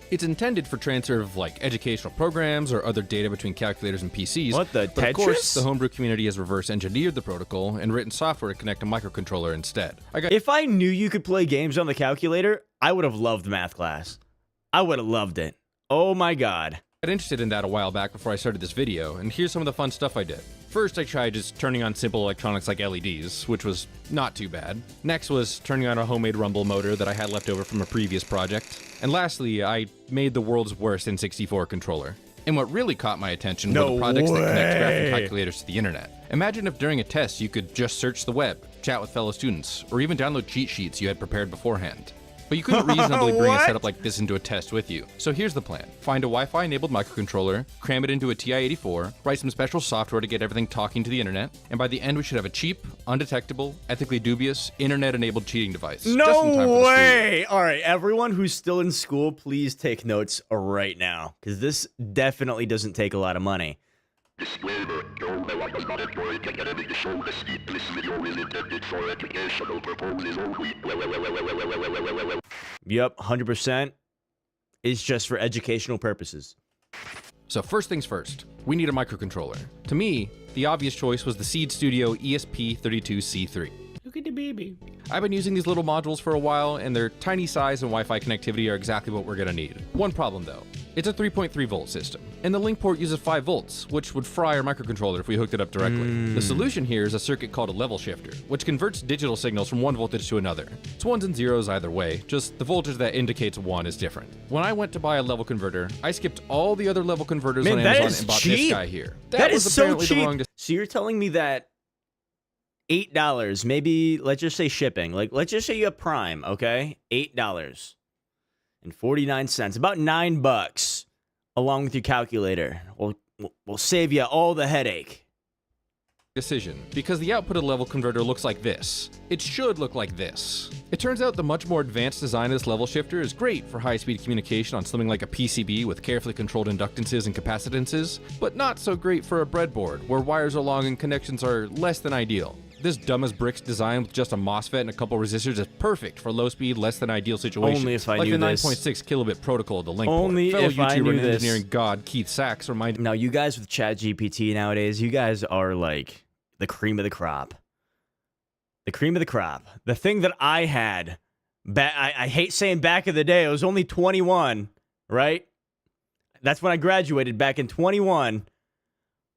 It's intended for transfer of like educational programs or other data between calculators and PCs. What the but Tetris? Of course, the homebrew community has reverse engineered the protocol and written software to connect a microcontroller instead. If I knew you could play games on the calculator, I would have loved math class. I would have loved it. Oh my god. I got interested in that a while back before I started this video, and here's some of the fun stuff I did. First, I tried just turning on simple electronics like LEDs, which was not too bad. Next was turning on a homemade rumble motor that I had left over from a previous project. And lastly, I made the world's worst N64 controller. And what really caught my attention were the projects that connect graphing calculators to the internet. Imagine if during a test you could just search the web, chat with fellow students, or even download cheat sheets you had prepared beforehand. But you couldn't reasonably bring a setup like this into a test with you. So here's the plan. Find a Wi-Fi enabled microcontroller, cram it into a TI-84, write some special software to get everything talking to the internet, and by the end we should have a cheap, undetectable, ethically dubious, internet-enabled cheating device. Just in time for the school year. Way! All right, everyone who's still in school, please take notes right now, because this definitely doesn't take a lot of money. Disclaimer, no one does not employ academic to show the speed. This video is intended for educational purposes only. Yep, 100% is just for educational purposes. So first things first, we need a microcontroller. To me, the obvious choice was the Seed Studio ESP32C3. Look at the baby. I've been using these little modules for a while, and their tiny size and Wi-Fi connectivity are exactly what we're gonna need. One problem though. It's a 3.3 volt system, and the link port uses 5 volts, which would fry our microcontroller if we hooked it up directly. The solution here is a circuit called a level shifter, which converts digital signals from one voltage to another. It's ones and zeros either way, just the voltage that indicates one is different. When I went to buy a level converter, I skipped all the other level converters on Amazon and bought this guy here. That was is so apparently the cheap. wrong So you're telling me that $8, maybe, let's just say shipping, like let's just say you have Prime, okay? $8.49, about $9. Along with your calculator. We'll save you all the headache. decision, because the output of the level converter looks like this. It should look like this. It turns out the much more advanced design of this level shifter is great for high-speed communication on something like a PCB with carefully controlled inductances and capacitances, but not so great for a breadboard, where wires are long and connections are less than ideal. This dumb as bricks design with just a MOSFET and a couple resistors is perfect for low-speed, less than ideal situations. Only if I like knew the this. 9.6 kilobit protocol of the link Only port. Fellow if I YouTuber knew and this. engineering god Keith Sachs reminded Now, you guys with ChatGPT nowadays, you guys are like the cream of the crop. The cream of the crop. The thing that I had, I hate saying back in the day, I was only 21, right? That's when I graduated, back in 21.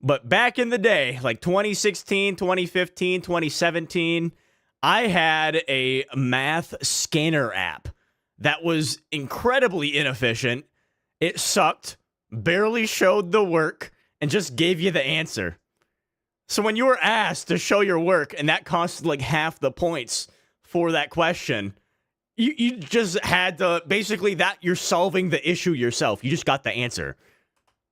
But back in the day, like 2016, 2015, 2017, I had a math scanner app that was incredibly inefficient. It sucked, barely showed the work, and just gave you the answer. So when you were asked to show your work, and that costed like half the points for that question, you just had to, basically that you're solving the issue yourself. You just got the answer.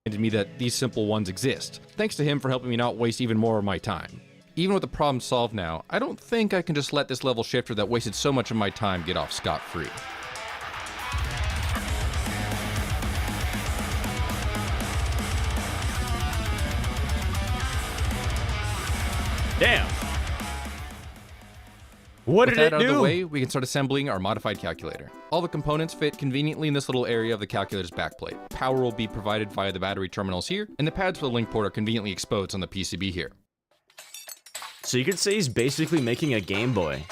me that these simple ones exist. Thanks to him for helping me not waste even more of my time. Even with the problem solved now, I don't think I can just let this level shifter that wasted so much of my time get off scot-free. Damn. What With did that it out of the do? way, we can start assembling our modified calculator. All the components fit conveniently in this little area of the calculator's backplate. Power will be provided via the battery terminals here, and the pads for the link port are conveniently exposed on the PCB here. So you could say he's basically making a Game Boy.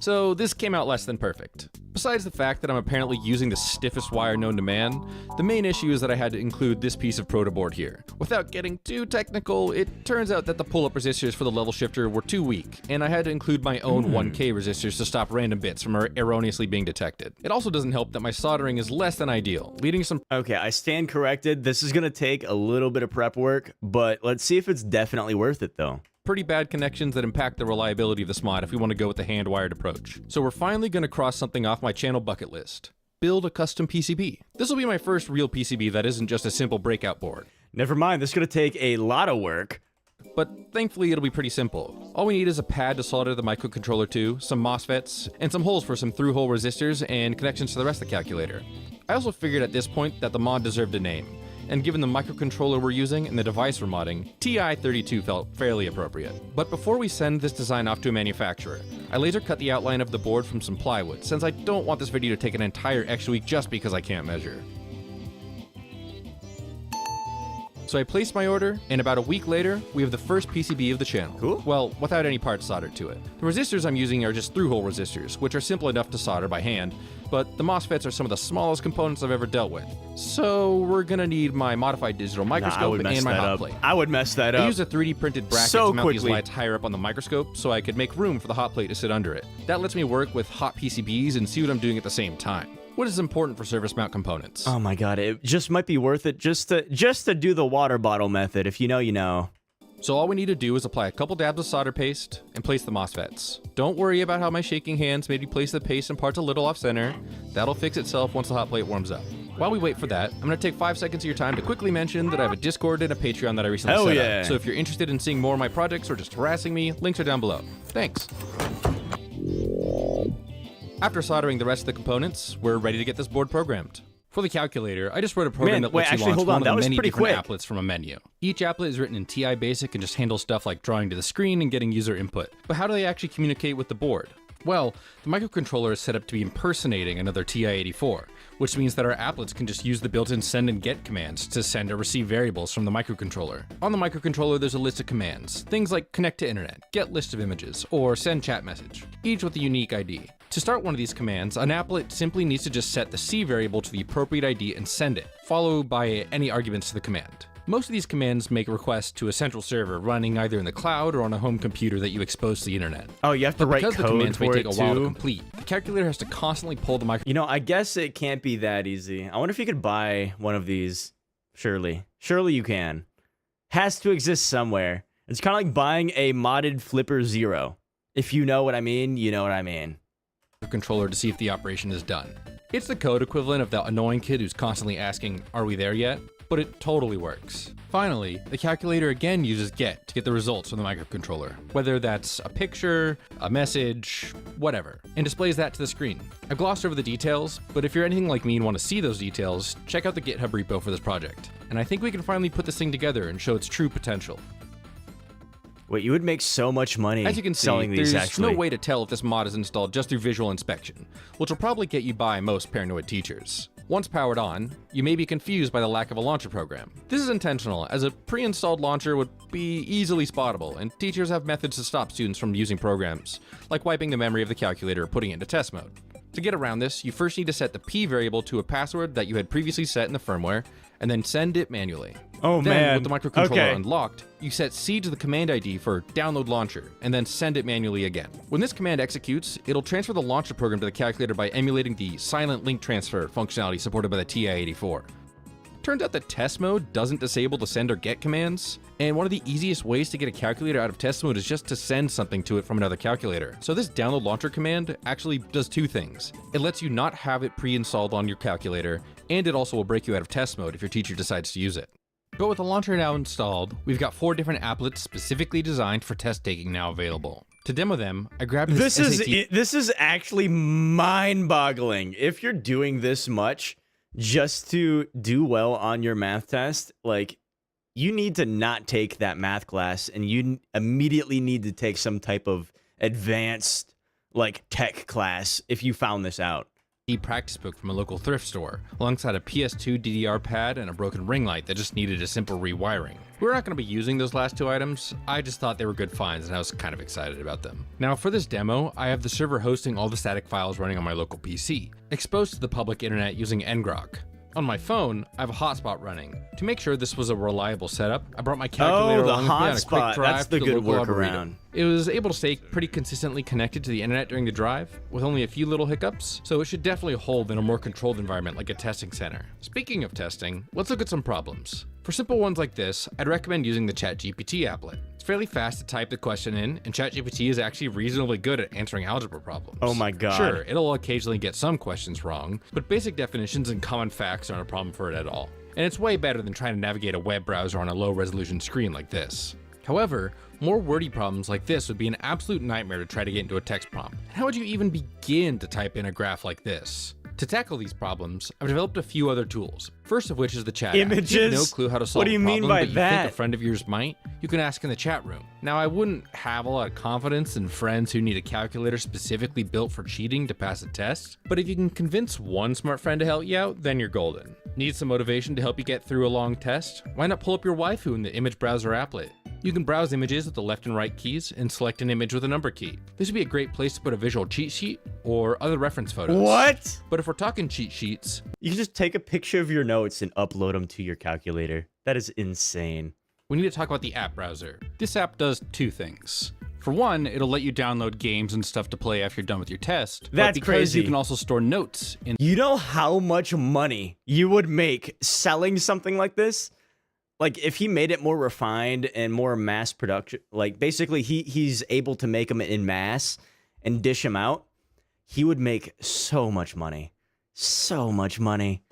So this came out less than perfect. Besides the fact that I'm apparently using the stiffest wire known to man, the main issue is that I had to include this piece of proto board here. Without getting too technical, it turns out that the pull-up resistors for the level shifter were too weak, and I had to include my own 1K resistors to stop random bits from erroneously being detected. It also doesn't help that my soldering is less than ideal, leading to some Okay, I stand corrected. This is gonna take a little bit of prep work, but let's see if it's definitely worth it though. pretty bad connections that impact the reliability of this mod if we want to go with the hand-wired approach. So we're finally going to cross something off my channel bucket list. Build a custom PCB. This will be my first real PCB that isn't just a simple breakout board. Never mind, this is gonna take a lot of work. But thankfully it'll be pretty simple. All we need is a pad to solder the microcontroller to, some MOSFETs, and some holes for some through-hole resistors and connections to the rest of the calculator. I also figured at this point that the mod deserved a name. and given the microcontroller we're using and the device we're modding, TI-32 felt fairly appropriate. But before we send this design off to a manufacturer, I laser cut the outline of the board from some plywood, since I don't want this video to take an entire extra week just because I can't measure. So I placed my order, and about a week later, we have the first PCB of the channel. Cool. Well, without any parts soldered to it. The resistors I'm using are just through-hole resistors, which are simple enough to solder by hand, but the MOSFETs are some of the smallest components I've ever dealt with. So we're gonna need my modified digital microscope and my hot plate. I would mess that up. I used a 3D printed bracket to mount these lights higher up on the microscope so I could make room for the hot plate to sit under it. That lets me work with hot PCBs and see what I'm doing at the same time. What is important for surface mount components? Oh my god, it just might be worth it just to do the water bottle method. If you know, you know. So all we need to do is apply a couple dabs of solder paste and place the MOSFETs. Don't worry about how my shaking hands made me place the paste in parts a little off center. That'll fix itself once the hot plate warms up. While we wait for that, I'm gonna take 5 seconds of your time to quickly mention that I have a Discord and a Patreon that I recently set up. So if you're interested in seeing more of my projects or just harassing me, links are down below. Thanks. After soldering the rest of the components, we're ready to get this board programmed. For the calculator, I just wrote a program that lets you launch one of the many different applets from a menu. Each applet is written in TI Basic and just handles stuff like drawing to the screen and getting user input. But how do they actually communicate with the board? Well, the microcontroller is set up to be impersonating another TI-84, which means that our applets can just use the built-in send and get commands to send or receive variables from the microcontroller. On the microcontroller, there's a list of commands, things like connect to internet, get list of images, or send chat message, each with a unique ID. To start one of these commands, an applet simply needs to just set the C variable to the appropriate ID and send it, followed by any arguments to the command. Most of these commands make requests to a central server running either in the cloud or on a home computer that you expose to the internet. Oh, you have to write code for it too? Because the commands may take a while to complete, the calculator has to constantly pull the micro... You know, I guess it can't be that easy. I wonder if you could buy one of these. Surely. Surely you can. Has to exist somewhere. It's kind of like buying a modded Flipper Zero. If you know what I mean, you know what I mean. Controller to see if the operation is done. It's the code equivalent of the annoying kid who's constantly asking, "Are we there yet?" But it totally works. Finally, the calculator again uses get to get the results from the microcontroller, whether that's a picture, a message, whatever, and displays that to the screen. I've glossed over the details, but if you're anything like me and want to see those details, check out the GitHub repo for this project. And I think we can finally put this thing together and show its true potential. Wait, you would make so much money As you can see, selling these, there's no way to tell if this mod is installed just through visual inspection, which will probably get you by most paranoid teachers. Once powered on, you may be confused by the lack of a launcher program. This is intentional, as a pre-installed launcher would be easily spottable, and teachers have methods to stop students from using programs, like wiping the memory of the calculator or putting it into test mode. To get around this, you first need to set the P variable to a password that you had previously set in the firmware, and then send it manually. Oh then, man. with the microcontroller unlocked, you set C to the command ID for download launcher, and then send it manually again. When this command executes, it'll transfer the launcher program to the calculator by emulating the silent link transfer functionality supported by the TI-84. Turns out that test mode doesn't disable the send or get commands, and one of the easiest ways to get a calculator out of test mode is just to send something to it from another calculator. So this download launcher command actually does two things. It lets you not have it pre-installed on your calculator, and it also will break you out of test mode if your teacher decides to use it. But with the launcher now installed, we've got 4 different applets specifically designed for test taking now available. To demo them, I grabbed this SAT. This is actually mind-boggling. If you're doing this much just to do well on your math test, like, you need to not take that math class, and you immediately need to take some type of advanced, like, tech class if you found this out. Practice book from a local thrift store, alongside a PS2 DDR pad and a broken ring light that just needed a simple rewiring. We're not going to be using those last 2 items, I just thought they were good finds and I was kind of excited about them. Now for this demo, I have the server hosting all the static files running on my local PC, exposed to the public internet using ngrok. On my phone, I have a hotspot running. To make sure this was a reliable setup, I brought my calculator along with me on a quick drive that's the to good local workaround. It was able to stay pretty consistently connected to the internet during the drive, with only a few little hiccups, so it should definitely hold in a more controlled environment like a testing center. Speaking of testing, let's look at some problems. For simple ones like this, I'd recommend using the ChatGPT applet. It's fairly fast to type the question in, and ChatGPT is actually reasonably good at answering algebra problems. Oh my god. Sure, it'll occasionally get some questions wrong, but basic definitions and common facts aren't a problem for it at all. And it's way better than trying to navigate a web browser on a low-resolution screen like this. However, more wordy problems like this would be an absolute nightmare to try to get into a text prompt. How would you even begin to type in a graph like this? To tackle these problems, I've developed a few other tools. First of which is the chat app. If you have no Images? clue how to solve What do you a problem, mean by but you that? think a friend of yours might, you can ask in the chat room. Now, I wouldn't have a lot of confidence in friends who need a calculator specifically built for cheating to pass a test, but if you can convince one smart friend to help you out, then you're golden. Need some motivation to help you get through a long test? Why not pull up your waifu in the image browser applet? You can browse images with the left and right keys and select an image with a number key. This would be a great place to put a visual cheat sheet or other reference photos. What? But if we're talking cheat sheets, You can just take a picture of your notes and upload them to your calculator. That is insane. we need to talk about the app browser. This app does two things. For one, it'll let you download games and stuff to play after you're done with your test. That's but because crazy. You can also store notes in. You know how much money you would make selling something like this? Like, if he made it more refined and more mass production, like, basically he's able to make them in mass and dish them out, he would make so much money. So much money.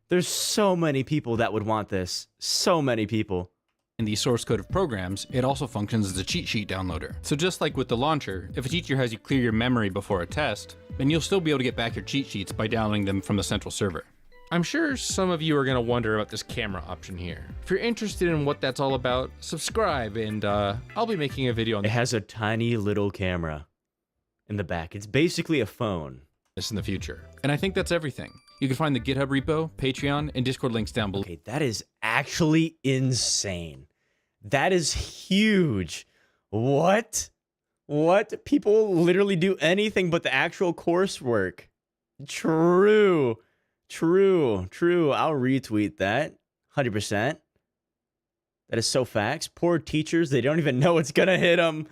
There's so many people that would want this. So many people. In the source code of programs, it also functions as a cheat sheet downloader. So just like with the launcher, if a teacher has you clear your memory before a test, then you'll still be able to get back your cheat sheets by downloading them from the central server. I'm sure some of you are going to wonder about this camera option here. If you're interested in what that's all about, subscribe and I'll be making a video on It has a tiny little camera in the back. It's basically a phone. this in the future. And I think that's everything. You can find the GitHub repo, Patreon, and Discord links down below. Okay, that is actually insane. That is huge. What? What? People literally do anything but the actual coursework. True. True. I'll retweet that. 100%. That is so facts. Poor teachers, they don't even know it's gonna hit them.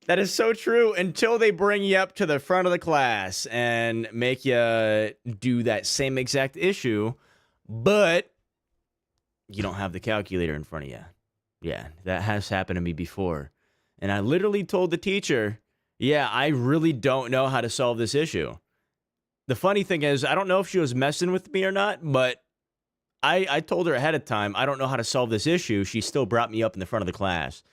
That is so true until they bring you up to the front of the class and make you do that same exact issue, but you don't have the calculator in front of you. Yeah, that has happened to me before. And I literally told the teacher, yeah, I really don't know how to solve this issue. The funny thing is, I don't know if she was messing with me or not, but I told her ahead of time, I don't know how to solve this issue. She still brought me up in the front of the class.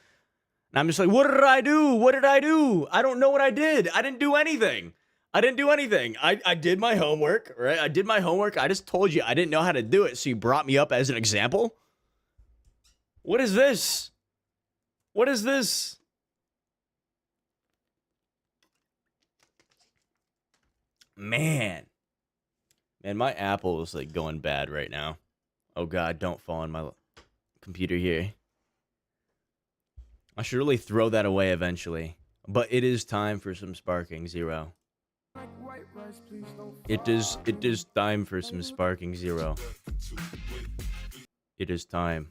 And I'm just like, what did I do? What did I do? I don't know what I did. I didn't do anything. I did my homework, right? I did my homework. I just told you I didn't know how to do it, so you brought me up as an example? What is this? What is this? Man, my Apple is like going bad right now. Oh God, don't fall on my computer here. I should really throw that away eventually. But it is time for some Sparking Zero. It is time for some Sparking Zero. It is time.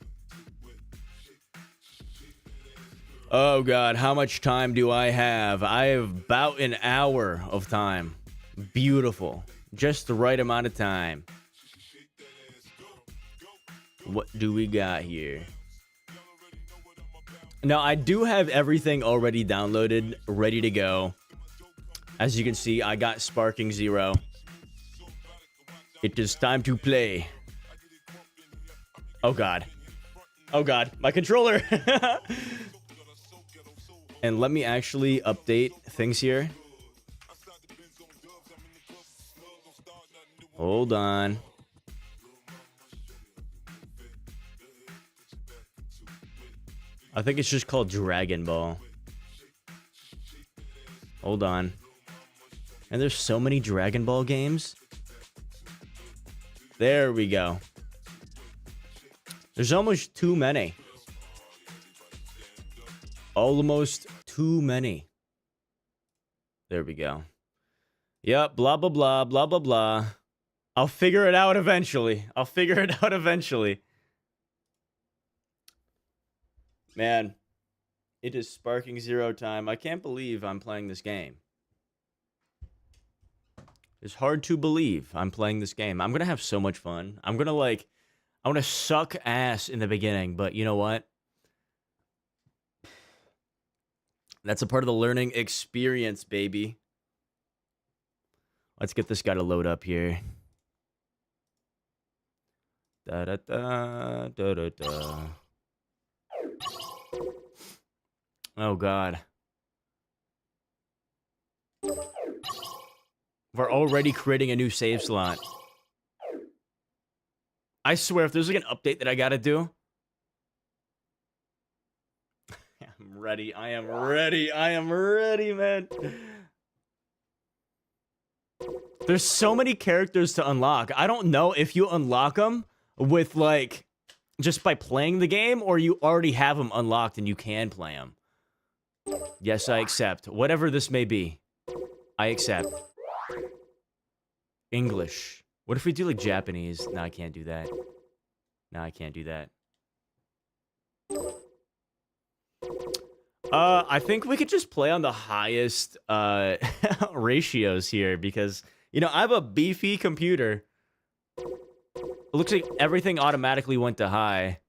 Oh God, how much time do I have? I have about an hour of time. Beautiful. Just the right amount of time. What do we got here? Now, I do have everything already downloaded, ready to go. As you can see, I got Sparking Zero. It is time to play. Oh God. Oh God, my controller. And let me actually update things here. Hold on. I think it's just called Dragon Ball. Hold on. And there's so many Dragon Ball games. There we go. There's almost too many. Almost too many. There we go. Yep, blah, blah, blah, blah, blah, blah. I'll figure it out eventually. Man, it is Sparking Zero time. I can't believe I'm playing this game. It's hard to believe I'm playing this game. I'm going to have so much fun. I'm going to suck ass in the beginning, but you know what? That's a part of the learning experience, baby. Let's get this guy to load up here. Da-da-da, oh, God. We're already creating a new save slot. I swear, if there's like an update that I gotta do. I'm ready. I am ready. I am ready, man. There's so many characters to unlock. I don't know if you unlock them with like just by playing the game, or you already have them unlocked and you can play them. Yes, I accept. Whatever this may be, I accept. English. What if we do like Japanese? No, I can't do that. No, I can't do that. I think we could just play on the highest ratios here because, you know, I have a beefy computer. It looks like everything automatically went to high.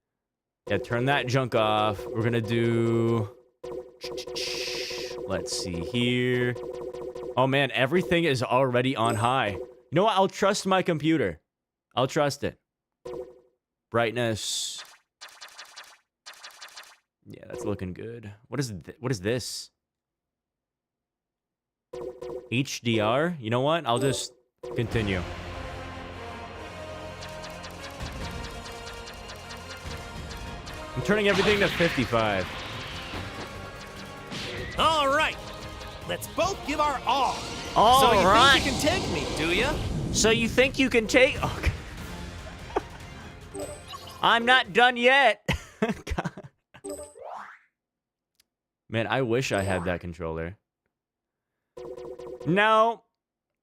Yeah, turn that junk off. We're gonna do... Let's see here. Oh man, everything is already on high. You know what? I'll trust my computer. I'll trust it. Brightness. Yeah, that's looking good. What is this? HDR? You know what? I'll just continue. I'm turning everything to 55. All right. Let's both give our all. All so you right. think you can take me, do you? So you think you can take... Oh, I'm not done yet. Man, I wish I had that controller. Now,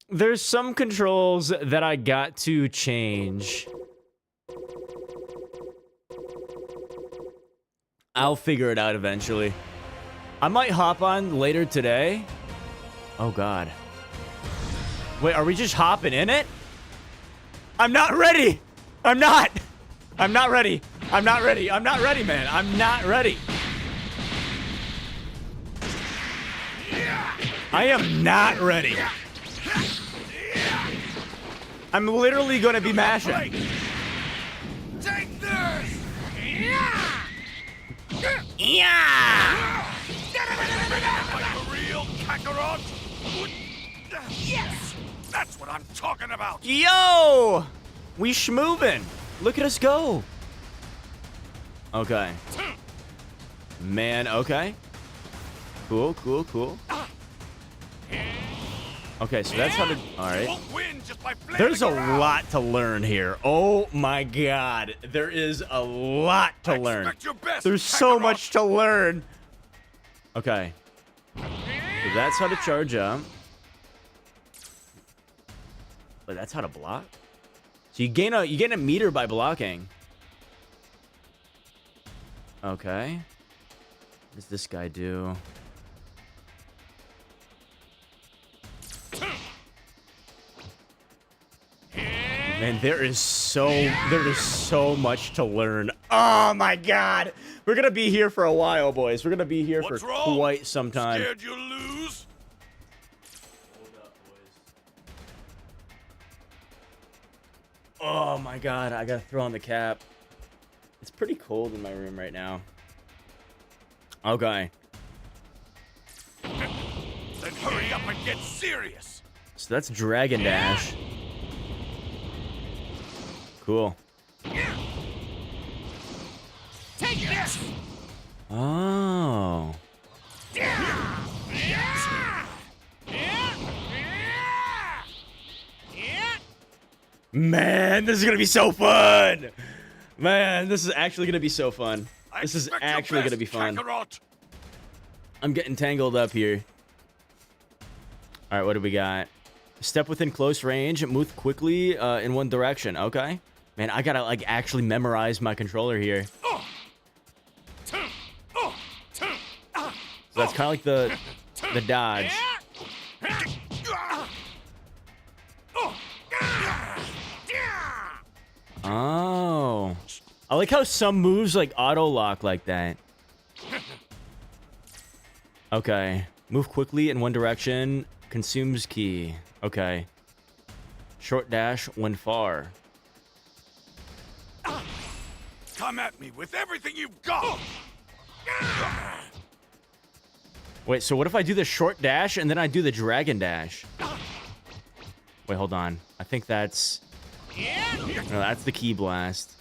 there's some controls that I got to change. I'll figure it out eventually. I might hop on later today. Oh, God. Wait, are we just hopping in it? I'm not ready. I'm not. I'm not ready. I'm not ready. I'm not ready, man. I'm not ready. I am not ready. I'm literally going to be mashing. Take this! Yeah! Like a real Kakarot? Yes! That's what I'm talking about! Yo! We schmovin'. Look at us go. Okay. Man, okay. Cool, cool, cool. Okay, so that's how to... Alright. There's a lot to learn here. Oh my god. There is a lot to learn. There's so much to learn. Okay. So that's how to charge up. But that's how to block? So you gain a meter by blocking. Okay. What does this guy do? Man, there is so much to learn. Oh my god. We're gonna be here for a while, boys. We're gonna be here for quite some time. Scared you lose? Hold up, boys. Oh my god, I gotta throw on the cap. It's pretty cold in my room right now. Okay. Then hurry up and get serious. So that's Dragon Dash. Cool. Take this! Oh. Man, this is gonna be so fun! Man, this is actually gonna be so fun. This is actually gonna be fun. Kakarot. I'm getting tangled up here. Alright, what do we got? Step within close range, move quickly in one direction. Okay. Man, I gotta like actually memorize my controller here. So that's kind of like the dodge. Oh. I like how some moves like auto lock like that. Okay. Move quickly in one direction. Consumes key. Okay. Short dash when far. Come at me with everything you've got. Wait, so what if I do the short dash and then I do the dragon dash? Wait, hold on. I think that's... No, that's the key blast.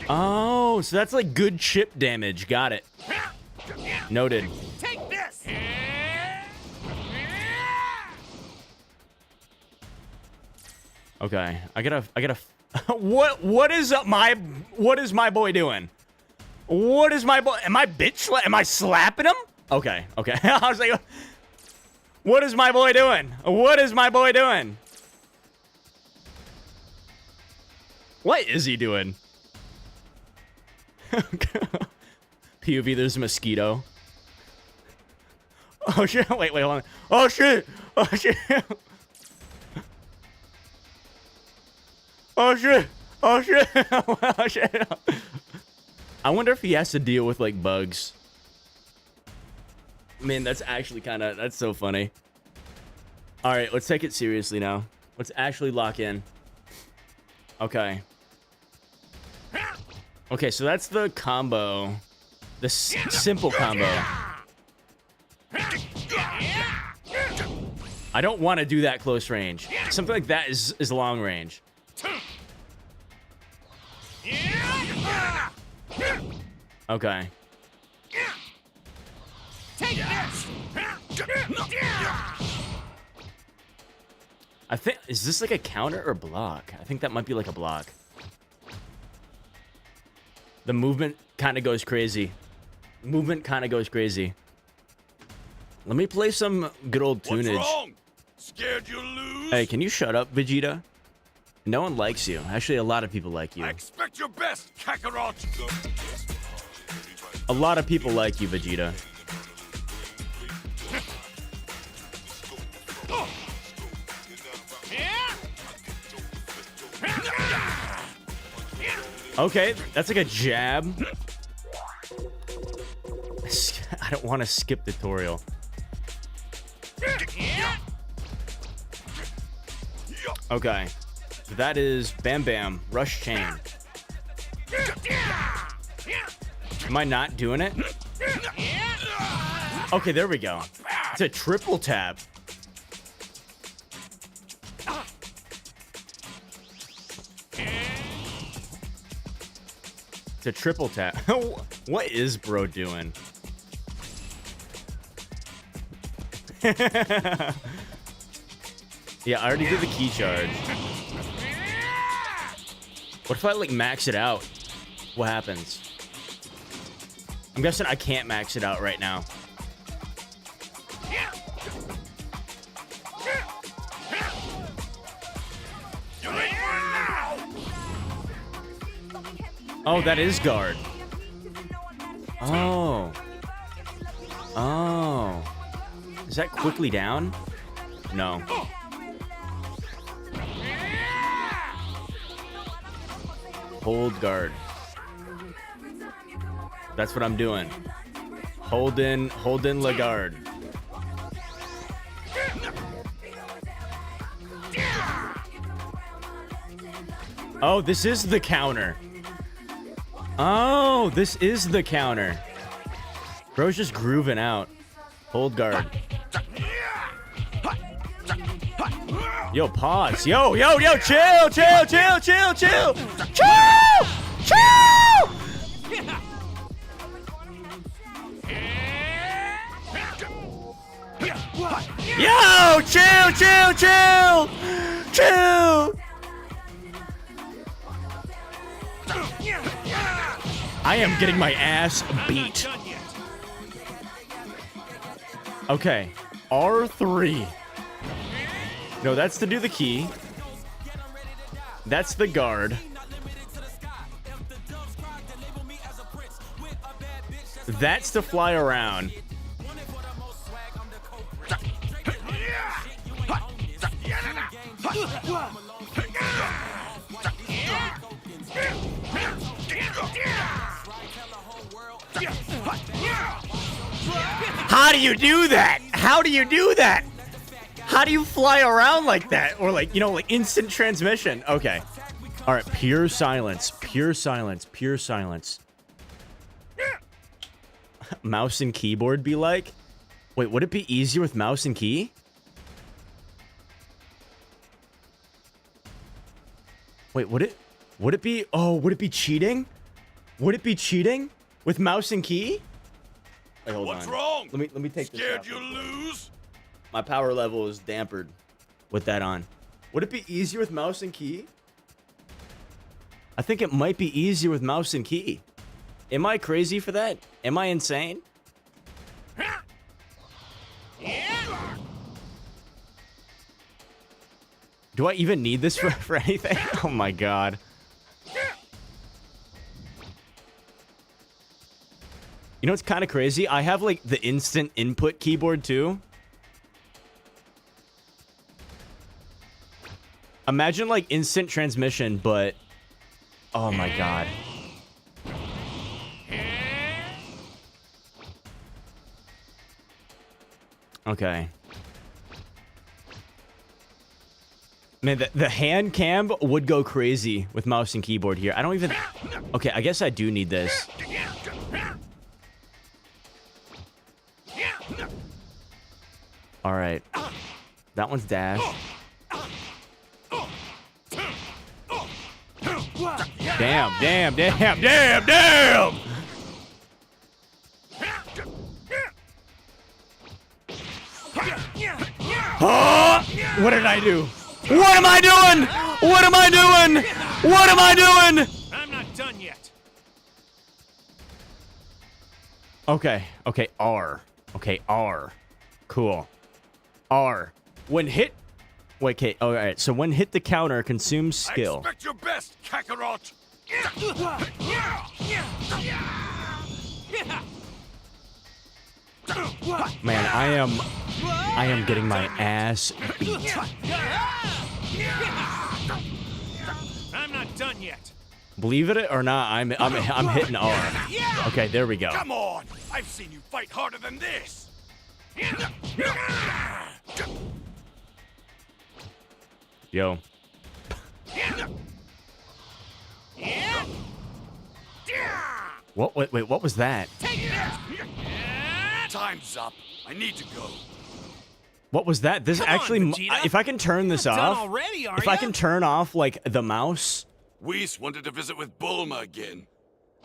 Oh, so that's like good chip damage. Got it. Noted. Take this. Okay, I gotta. what is my boy doing? What is my boy? Am I slapping him? Okay. I was like, what is my boy doing? What is my boy doing? What is he doing? POV, there's a mosquito. Oh shit! Wait, hold on. Oh shit! Oh shit! Oh shit! Oh shit! Oh shit! I wonder if he has to deal with like bugs. Man, that's actually that's so funny. All right, let's take it seriously now. Let's actually lock in. Okay. Okay, so that's the combo. The simple combo. I don't want to do that close range. Something like that is long range. Okay. Take this. I think, is this like a counter or block? I think that might be like a block. The movement kind of goes crazy. Movement kind of goes crazy. Let me play some good old tunage. What's wrong? Scared you lose? Hey, can you shut up, Vegeta? No one likes you. Actually, a lot of people like you. I expect your best, Kakarot. A lot of people like you, Vegeta. Okay, that's like a jab. I don't want to skip tutorial. Okay. That is Bam Bam, Rush Chain. Am I not doing it? Okay, there we go. It's a triple tap. It's a triple tap. What is bro doing? Yeah, I already did the key charge. What if I like max it out? What happens? I'm guessing I can't max it out right now. Oh, that is guard. Oh. Oh. Is that quickly down? No. Hold guard. That's what I'm doing. Hold in la guard. Oh, this is the counter. Oh, this is the counter. Bro's just grooving out. Hold guard. Yo, pause. Yo, chill. Chill! Yo, chill! I am getting my ass beat. Okay, R3. No, that's to do the key. That's the guard. That's to fly around. How do you do that? How do you do that? How do you fly around like that? Or like, you know, like instant transmission. Okay. All right. Pure silence. Mouse and keyboard be like? Wait, would it be easier with mouse and key? Wait, would it be? Oh, would it be cheating? Would it be cheating with mouse and key? Wait, hold on. What's wrong? Let me take this Scared off. you lose? My power level is dampered with that on. Would it be easier with mouse and key? I think it might be easier with mouse and key. Am I crazy for that? Am I insane? Do I even need this for anything? Oh my god. You know what's kind of crazy? I have like the instant input keyboard too. Imagine like instant transmission, but oh my god. Okay. Man, the hand cam would go crazy with mouse and keyboard here. I don't even... Okay, I guess I do need this. Alright. That one's dash. Damn. Oh, what did I do? What am I doing? What am I doing? What am I doing? I'm not done yet. Okay, R. Okay, R. Cool. R. When hit... Wait, okay, alright, so when hit the counter, consumes skill. I expect your best, Kakarot. Man, I am getting my ass beat. I'm not done yet. Believe it or not, I'm hitting R. Okay, there we go. Come on. I've seen you fight harder than this. Yo. What? Wait, what was that? Time's up. I need to go. What was that? This Come on, actually, Vegeta. if I can turn this Not done off, already, are if I ya? can turn off like the mouse, Whis wanted to visit with Bulma again.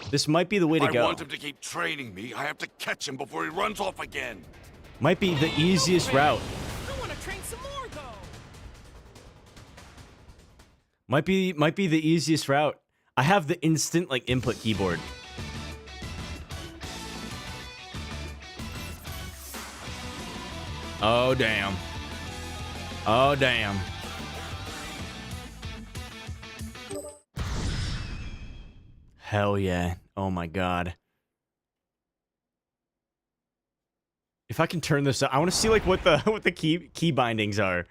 this might be the way to If I go. want him to keep training me, I have to catch him before he runs off again. Might be the easiest route. I want to train some more, though. Might be the easiest route. I have the instant like input keyboard. Oh damn. Oh damn. Hell yeah. Oh my god. If I can turn this up, I want to see like what the key bindings are.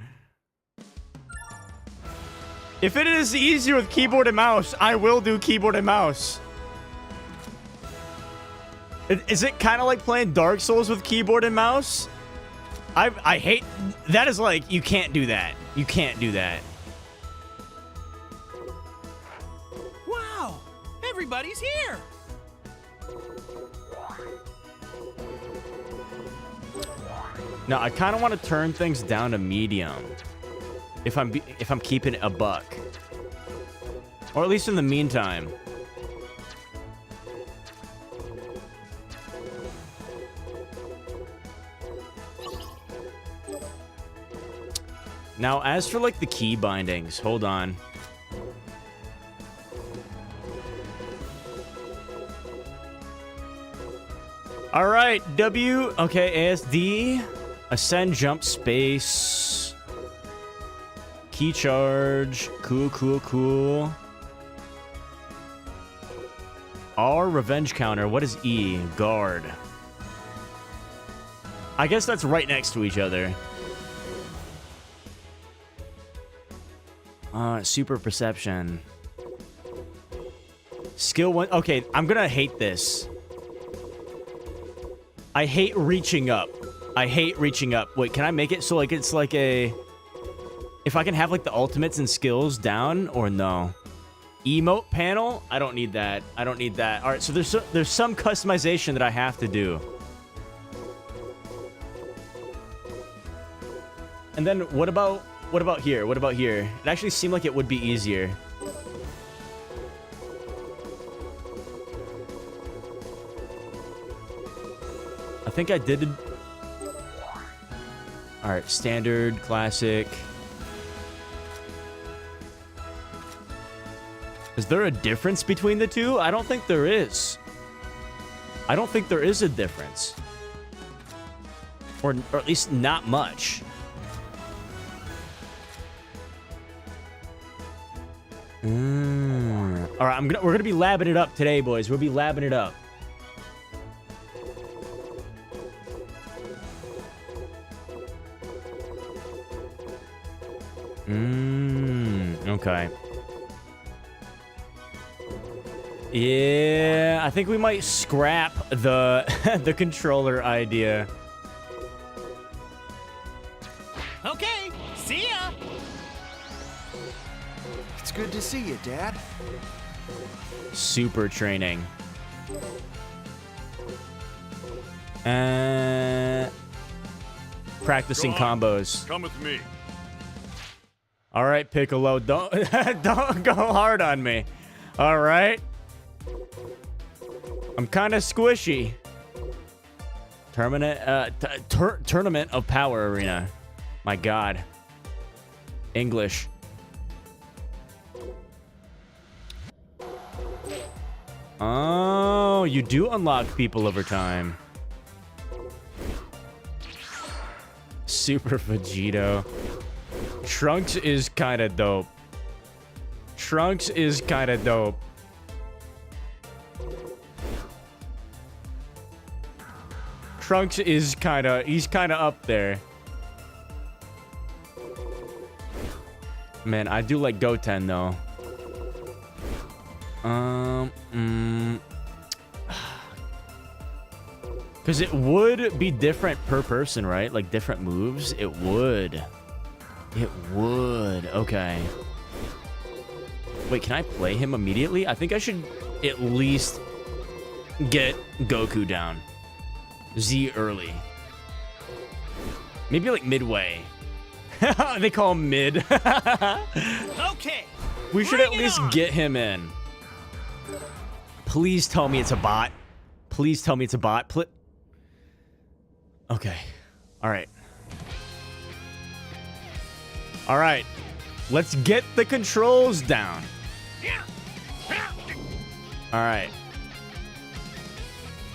If it is easier with keyboard and mouse, I will do keyboard and mouse. Is it kind of like playing Dark Souls with keyboard and mouse? I hate... That is like, you can't do that. You can't do that. Wow! Everybody's here! Now, I kind of want to turn things down to medium. If I'm keeping it a buck. Or at least in the meantime. Now, as for like the key bindings, hold on. All right, W, okay, ASD, ascend, jump, space, key charge, cool. R, revenge counter, what is E? Guard. I guess that's right next to each other. Super perception. Skill 1, okay, I'm gonna hate this. I hate reaching up. Wait, can I make it so like it's like a... If I can have like the ultimates and skills down or no? Emote panel? I don't need that. All right, so there's some customization that I have to do. And then what about here? It actually seemed like it would be easier. think I did. All right, standard, classic. Is there a difference between the two? I don't think there is. I don't think there is a difference. Or at least not much. All right, we're gonna be labbing it up today, boys. We'll be labbing it up. Okay. Yeah, I think we might scrap the the controller idea. Okay, see ya. It's good to see you, Dad. Super training. Practicing combos. Come with me. All right, Piccolo, don't don't go hard on me. All right. I'm kind of squishy. Tournament of Power Arena. My God. English. Oh, you do unlock people over time. Super Vegito. Trunks is kind of dope. Trunks is kind of dope. Trunks is he's kind of up there. Man, I do like Goten though. Because it would be different per person, right? Like different moves. It would. It would. Okay. Wait, can I play him immediately? I think I should at least get Goku down. Z early. Maybe like midway. They call him mid. Okay. We should at least get him in. Please tell me it's a bot. Please tell me it's a bot. Okay. All right. All right. Let's get the controls down. All right.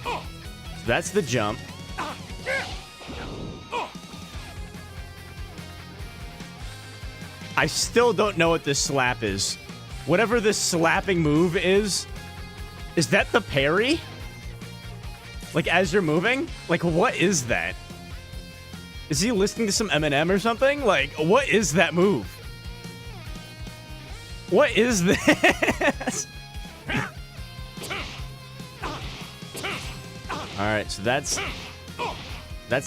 So that's the jump. I still don't know what this slap is. Whatever this slapping move is that the parry? Like, as you're moving? Like, what is that? Is he listening to some Eminem or something? Like, what is that move? What is this? Alright, so that's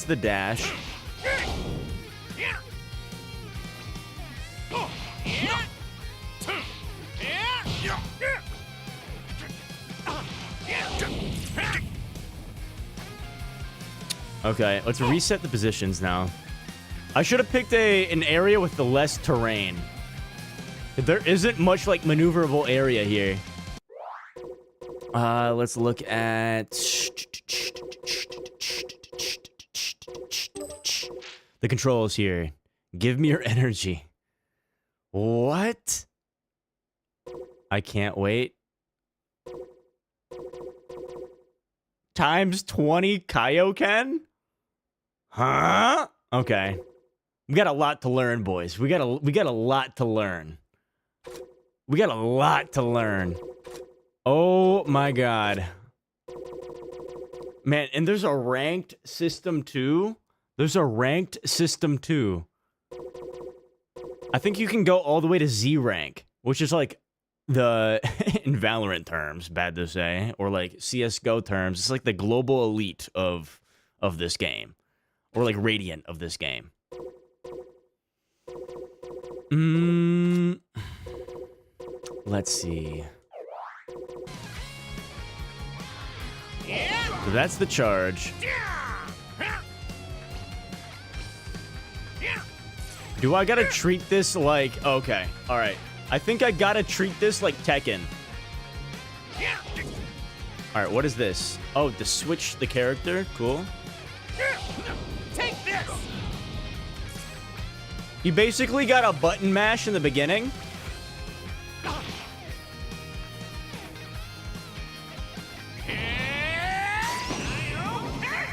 the dash. Okay, let's reset the positions now. I should have picked an area with the less terrain. There isn't much like maneuverable area here. Let's look at the controls here. Give me your energy. What? I can't wait. Times 20 Kaioken? Huh? Okay. We got a lot to learn, boys. We got a lot to learn. We got a lot to learn. Oh my God. Man, and there's a ranked system too. There's a ranked system too. I think you can go all the way to Z rank, which is like the in Valorant terms, bad to say, or like CS:GO terms, it's like the global elite of this game, or like Radiant of this game. Let's see. So that's the charge. Do I gotta treat this like... Okay, alright. I think I gotta treat this like Tekken. Alright, what is this? Oh, to switch the character? Cool. He basically got a button mash in the beginning.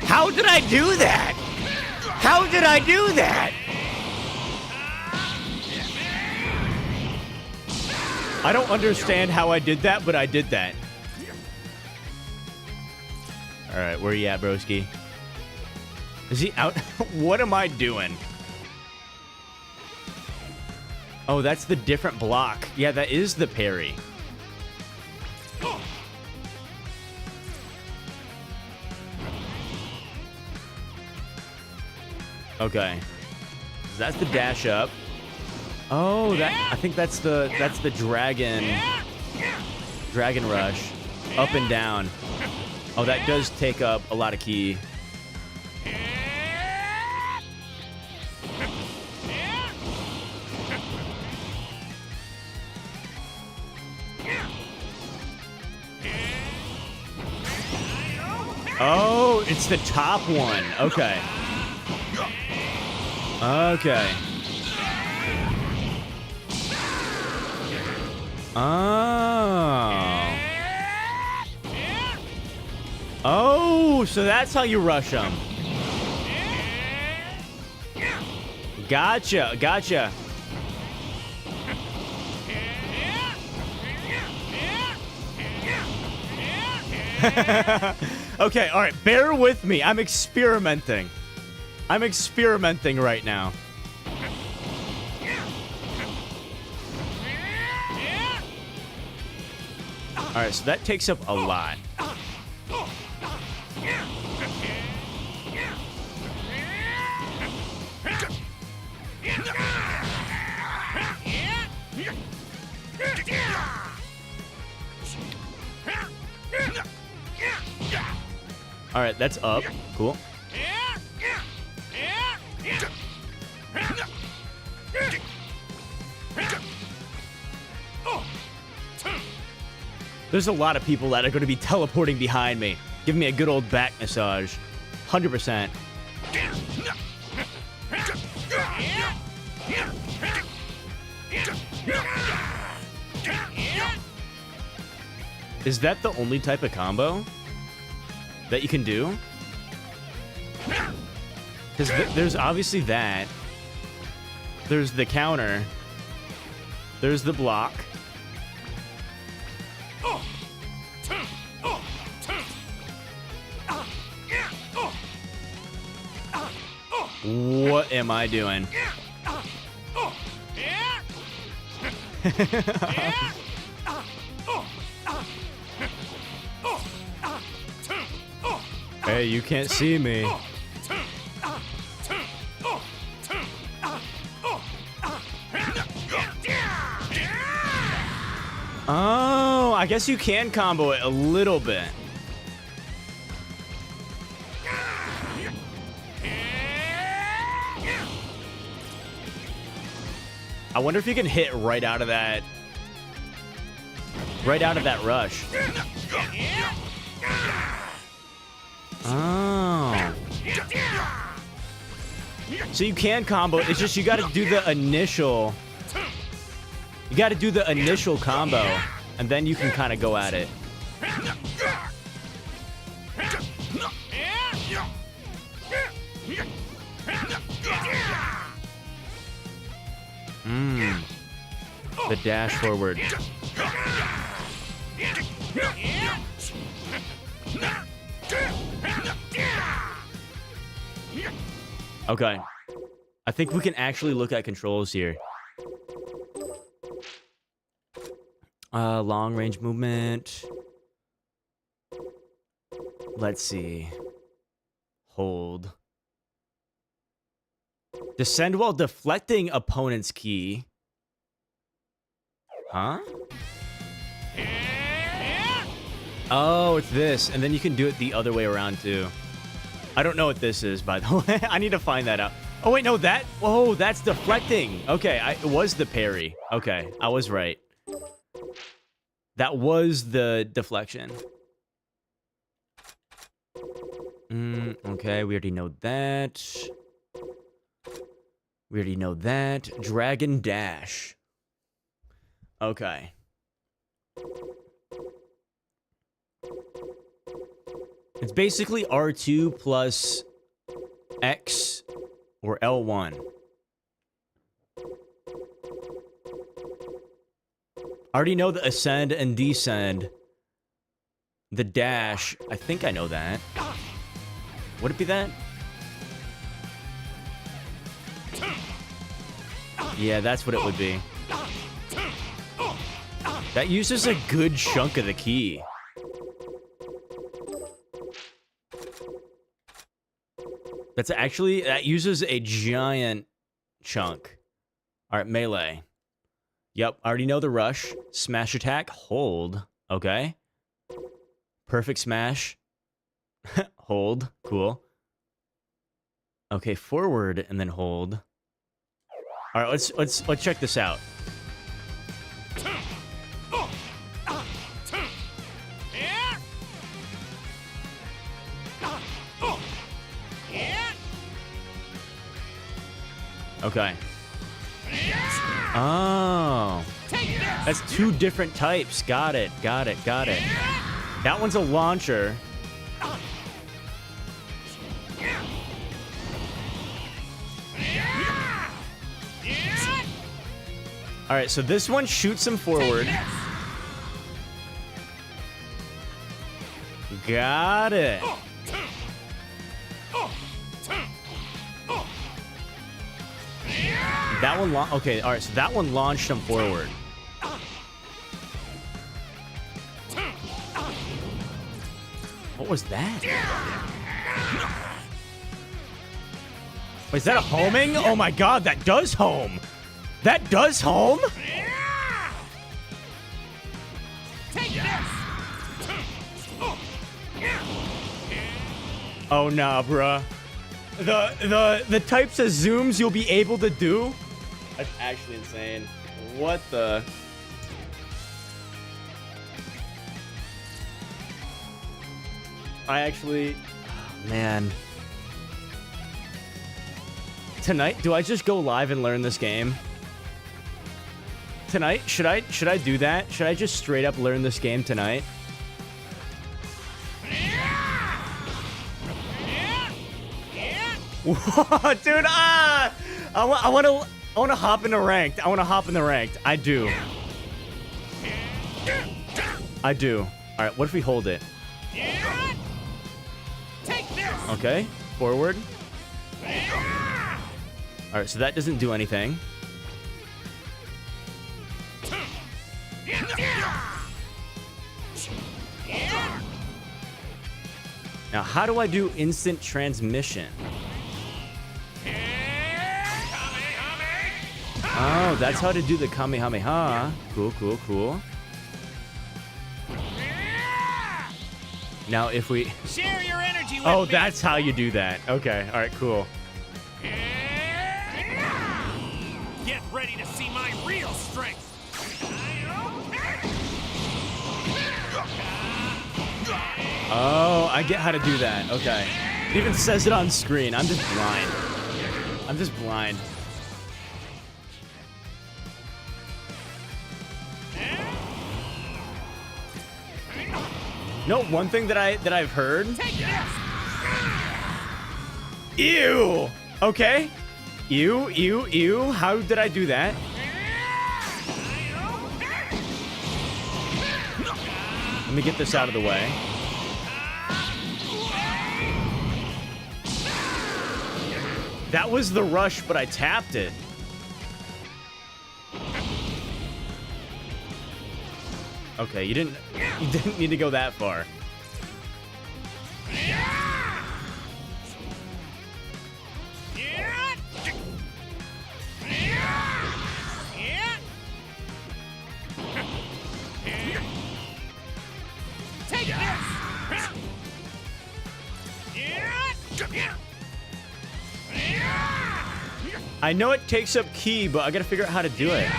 How did I do that? How did I do that? I don't understand how I did that, but I did that. All right, where you at, broski? Is he out? What am I doing? Oh, that's the different block. Yeah, that is the parry. Okay. That's the dash up. Oh, I think that's the dragon rush. Up and down. Oh, that does take up a lot of ki. Oh, it's the top one. Okay. Okay. Oh. Oh, so that's how you rush them. Gotcha, gotcha. Okay, all right, bear with me. I'm experimenting. I'm experimenting right now. All right, so that takes up a lot. All right, that's up. Cool. There's a lot of people that are going to be teleporting behind me. Give me a good old back massage. 100%. Is that the only type of combo that you can do? Because there's obviously that. There's the counter. There's the block. What am I doing? Hey, you can't see me. Oh, I guess you can combo it a little bit. I wonder if you can hit right out of that. Right out of that rush. Oh. So you can combo. It's just you got to do the initial. You got to do the initial combo, and then you can kind of go at it. The dash forward. Okay. I think we can actually look at controls here. Long range movement. Let's see. Hold. Descend while deflecting opponent's ki. Huh? Oh, it's this. And then you can do it the other way around, too. I don't know what this is, by the way. I need to find that out. Oh, wait, no, that... Oh, that's deflecting. Okay, it was the parry. Okay, I was right. That was the deflection. Okay, we already know that. We already know that. Dragon Dash. Okay. It's basically R2 plus X or L1. I already know the ascend and descend. The dash, I think I know that. Would it be that? Yeah, that's what it would be. That uses a good chunk of the key. That uses a giant chunk. All right, melee. Yep, I already know the rush. Smash attack, hold. Okay. Perfect smash. Hold, cool. Okay, forward and then hold. All right, let's check this out. Okay. Oh. That's two different types. Got it. That one's a launcher. All right, so this one shoots him forward. Got it. That one, okay, all right, so that one launched him forward. What was that? Wait, is that a homing? Oh my god, that does home. That does home? Oh nah, bruh. The types of zooms you'll be able to do? That's actually insane. What the? I actually, oh, man. Tonight, do I just go live and learn this game? Tonight, should I do that? Should I just straight up learn this game tonight? Dude, I want to hop into ranked. I want to hop in the ranked. I do. All right, what if we hold it? Okay, forward. All right, so that doesn't do anything. Now, how do I do instant transmission? Oh, that's how to do the Kamehameha. Cool. Now, if we... Share your energy with Oh, me. that's how you do that. Okay, all right, cool. Get ready to see my real strength. Oh, I get how to do that. Okay. It even says it on screen. I'm just blind. No, one thing that I've heard. Ew. Okay. Ew. How did I do that? Let me get this out of the way. That was the rush, but I tapped it. Okay, you didn't need to go that far. Take this. I know it takes up ki, but I gotta figure out how to do it.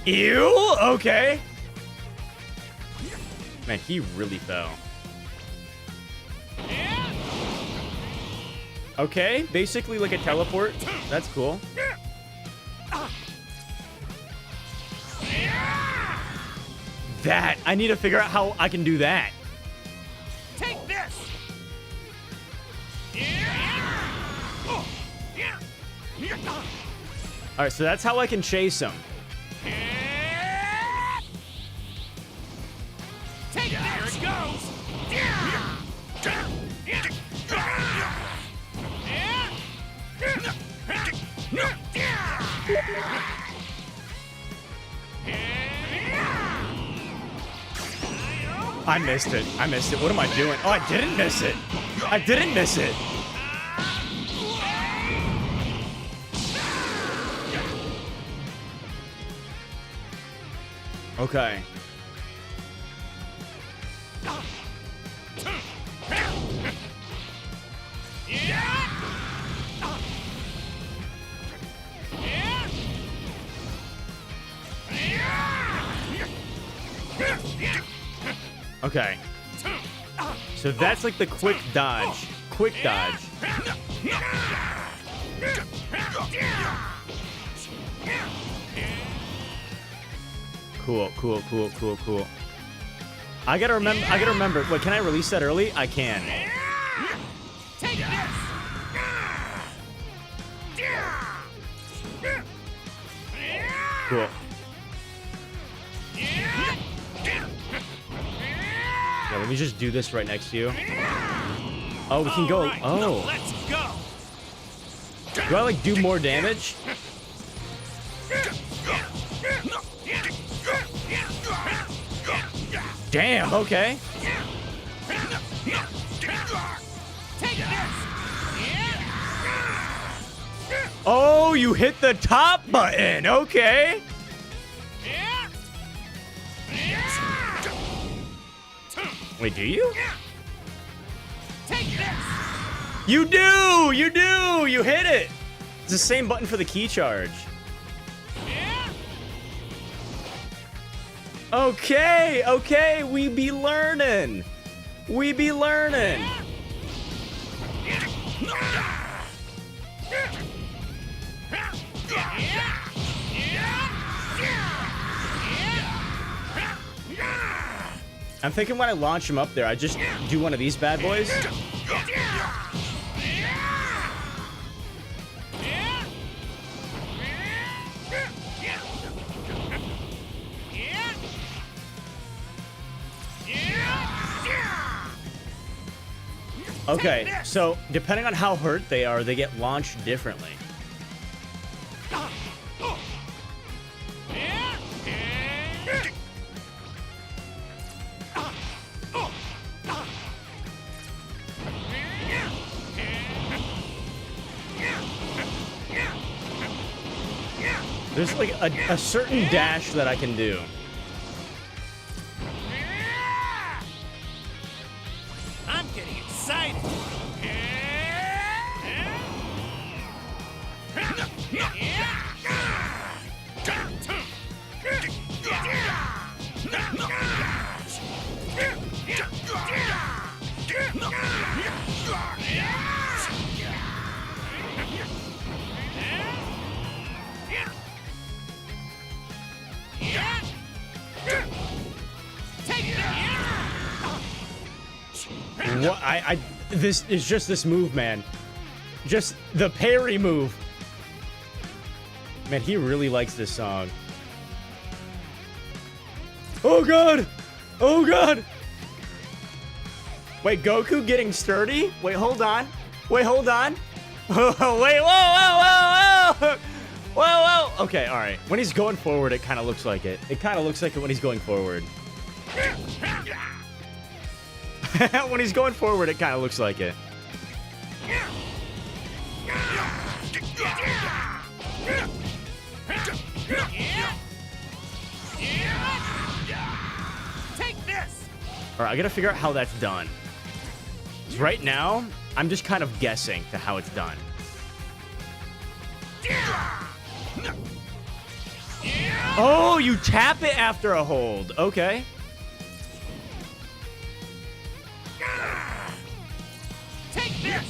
Ew, okay. Man, he really fell. Okay, basically like a teleport. That's cool. That, I need to figure out how I can do that. Take this. All right, so that's how I can chase him. Take it. Here it goes. I missed it. I missed it. What am I doing? Oh, I didn't miss it. I didn't miss it. Okay. Okay. So that's like the quick dodge. Quick dodge. Cool, cool, cool, cool, cool. I gotta remember. Wait, can I release that early? I can. Take this. Cool. Yeah, let me just do this right next to you. Oh, we can go. Oh. Let's go. Do I like do more damage? Damn, okay. Oh, you hit the top button. Okay. Wait, do you? You do! You do! You hit it! It's the same button for the key charge. Okay, okay, we be learning. We be learning. I'm thinking when I launch him up there, I just do one of these bad boys. Okay, so depending on how hurt they are, they get launched differently. There's like a certain dash that I can do. I'm getting excited. What this is just this move, man. Just the parry move. Man, he really likes this song. Oh god! Oh god! Wait, Goku getting sturdy? Wait, hold on. Wait, hold on. Wait, whoa, whoa, whoa, whoa! Whoa, whoa! Okay, alright. When he's going forward, it kind of looks like it. It kind of looks like it when he's going forward. When he's going forward, it kind of looks like it. Take this. All right, I gotta figure out how that's done. 'Cause right now, I'm just kind of guessing to how it's done. Oh, you tap it after a hold. Okay. Take this!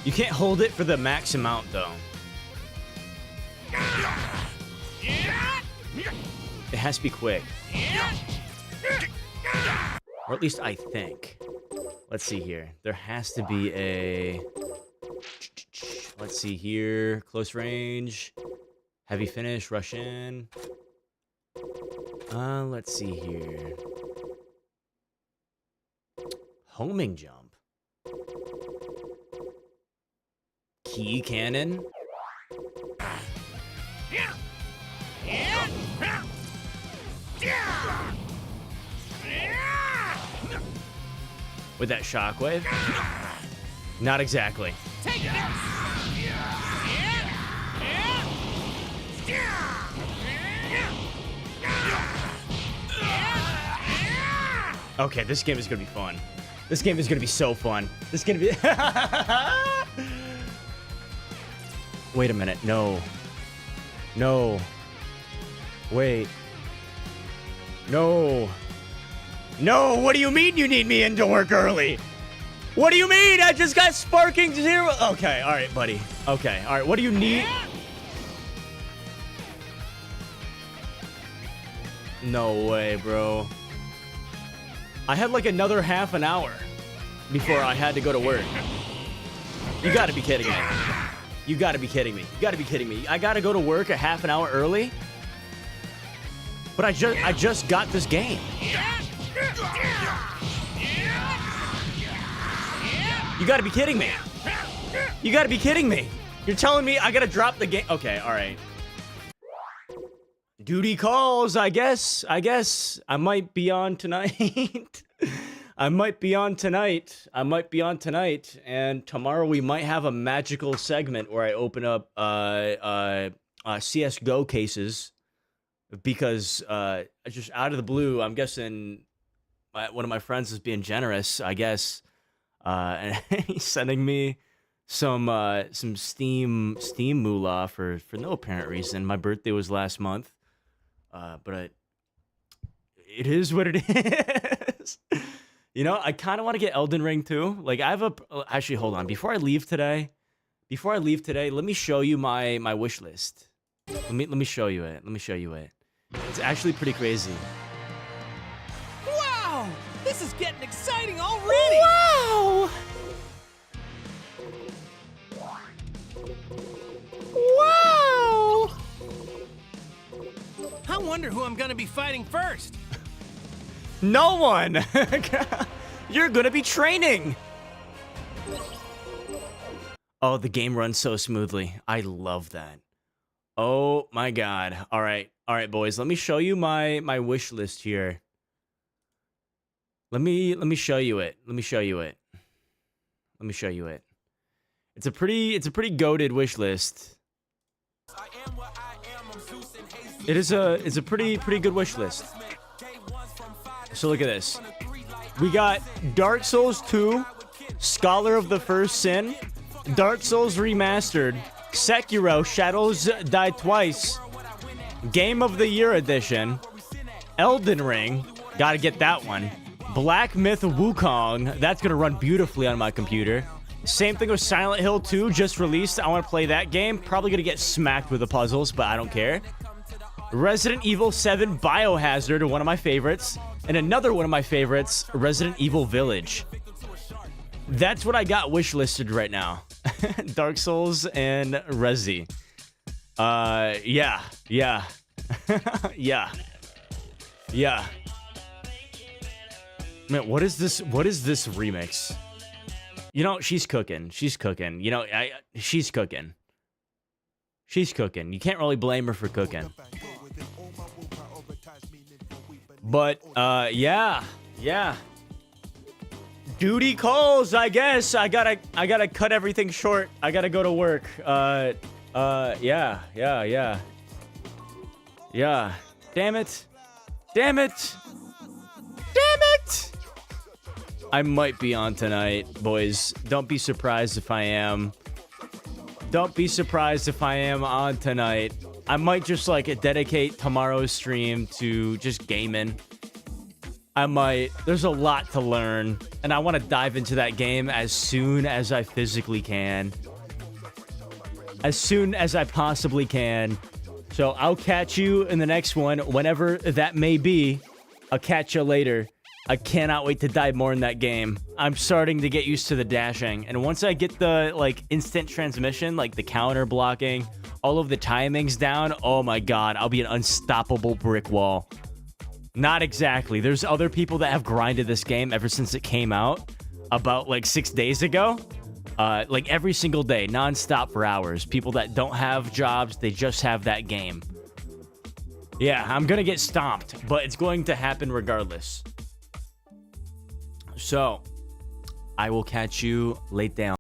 You can't hold it for the max amount, though. It has to be quick. Or at least I think. Let's see here. There has to be a... Let's see here. Close range. Heavy finish. Rush in. Let's see here. Homing jump. Key cannon. With that shockwave? Not exactly. Take this! Okay, this game is gonna be fun. This game is gonna be so fun. This is gonna be... Wait a minute. No. No. Wait. No. No, what do you mean you need me into work early? What do you mean? I just got sparking 0. Okay, all right, buddy. Okay, all right. What do you need? No way, bro. I had like another half an hour before I had to go to work. You gotta be kidding me. You gotta be kidding me. You gotta be kidding me. I gotta go to work a half an hour early? But I just got this game. You gotta be kidding me. You gotta be kidding me. You're telling me I gotta drop the game. Okay, all right. Duty calls, I guess. I might be on tonight. I might be on tonight. And tomorrow we might have a magical segment where I open up CS:GO cases. Because just out of the blue, I'm guessing one of my friends is being generous, I guess. And he's sending me some Steam moolah for no apparent reason. My birthday was last month. But it is what it is. You know, I kind of want to get Elden Ring too. Like I have actually, hold on. Before I leave today, let me show you my wish list. Let me show you it. It's actually pretty crazy. Wow! This is getting exciting already! Wow! Wow! I wonder who I'm gonna be fighting first. No one! You're gonna be training! Oh, the game runs so smoothly. I love that. Oh my god. Alright, boys. Let me show you my wish list here. Let me show you it. It's a pretty goated wish list. It's a pretty good wish list. So look at this. We got Dark Souls 2, Scholar of the First Sin, Dark Souls Remastered, Sekiro Shadows Die Twice, Game of the Year Edition, Elden Ring, gotta get that one, Black Myth Wukong, that's gonna run beautifully on my computer. Same thing with Silent Hill 2, just released. I want to play that game. Probably gonna get smacked with the puzzles, but I don't care. Resident Evil 7 Biohazard, one of my favorites. And another one of my favorites, Resident Evil Village. That's what I got wishlisted right now. Dark Souls and Resi. Yeah. Yeah. Man, what is this remix? You know, she's cooking. You know, she's cooking. You can't really blame her for cooking. But, yeah. Duty calls, I guess. I gotta cut everything short. I gotta go to work. Yeah. Damn it. I might be on tonight, boys. Don't be surprised if I am. don't be surprised if I am on tonight. I might just like dedicate tomorrow's stream to just gaming. I might. There's a lot to learn, and I want to dive into that game as soon as I physically can. As soon as I possibly can. So I'll catch you in the next one, whenever that may be. I'll catch you later. I cannot wait to dive more in that game. I'm starting to get used to the dashing, and once I get the like instant transmission, like the counter blocking, all of the timings down, oh my god, I'll be an unstoppable brick wall. Not exactly. There's other people that have grinded this game ever since it came out about like 6 days ago. Like every single day, non-stop for hours. People that don't have jobs, they just have that game. Yeah, I'm gonna get stomped, but it's going to happen regardless. So, I will catch you late down.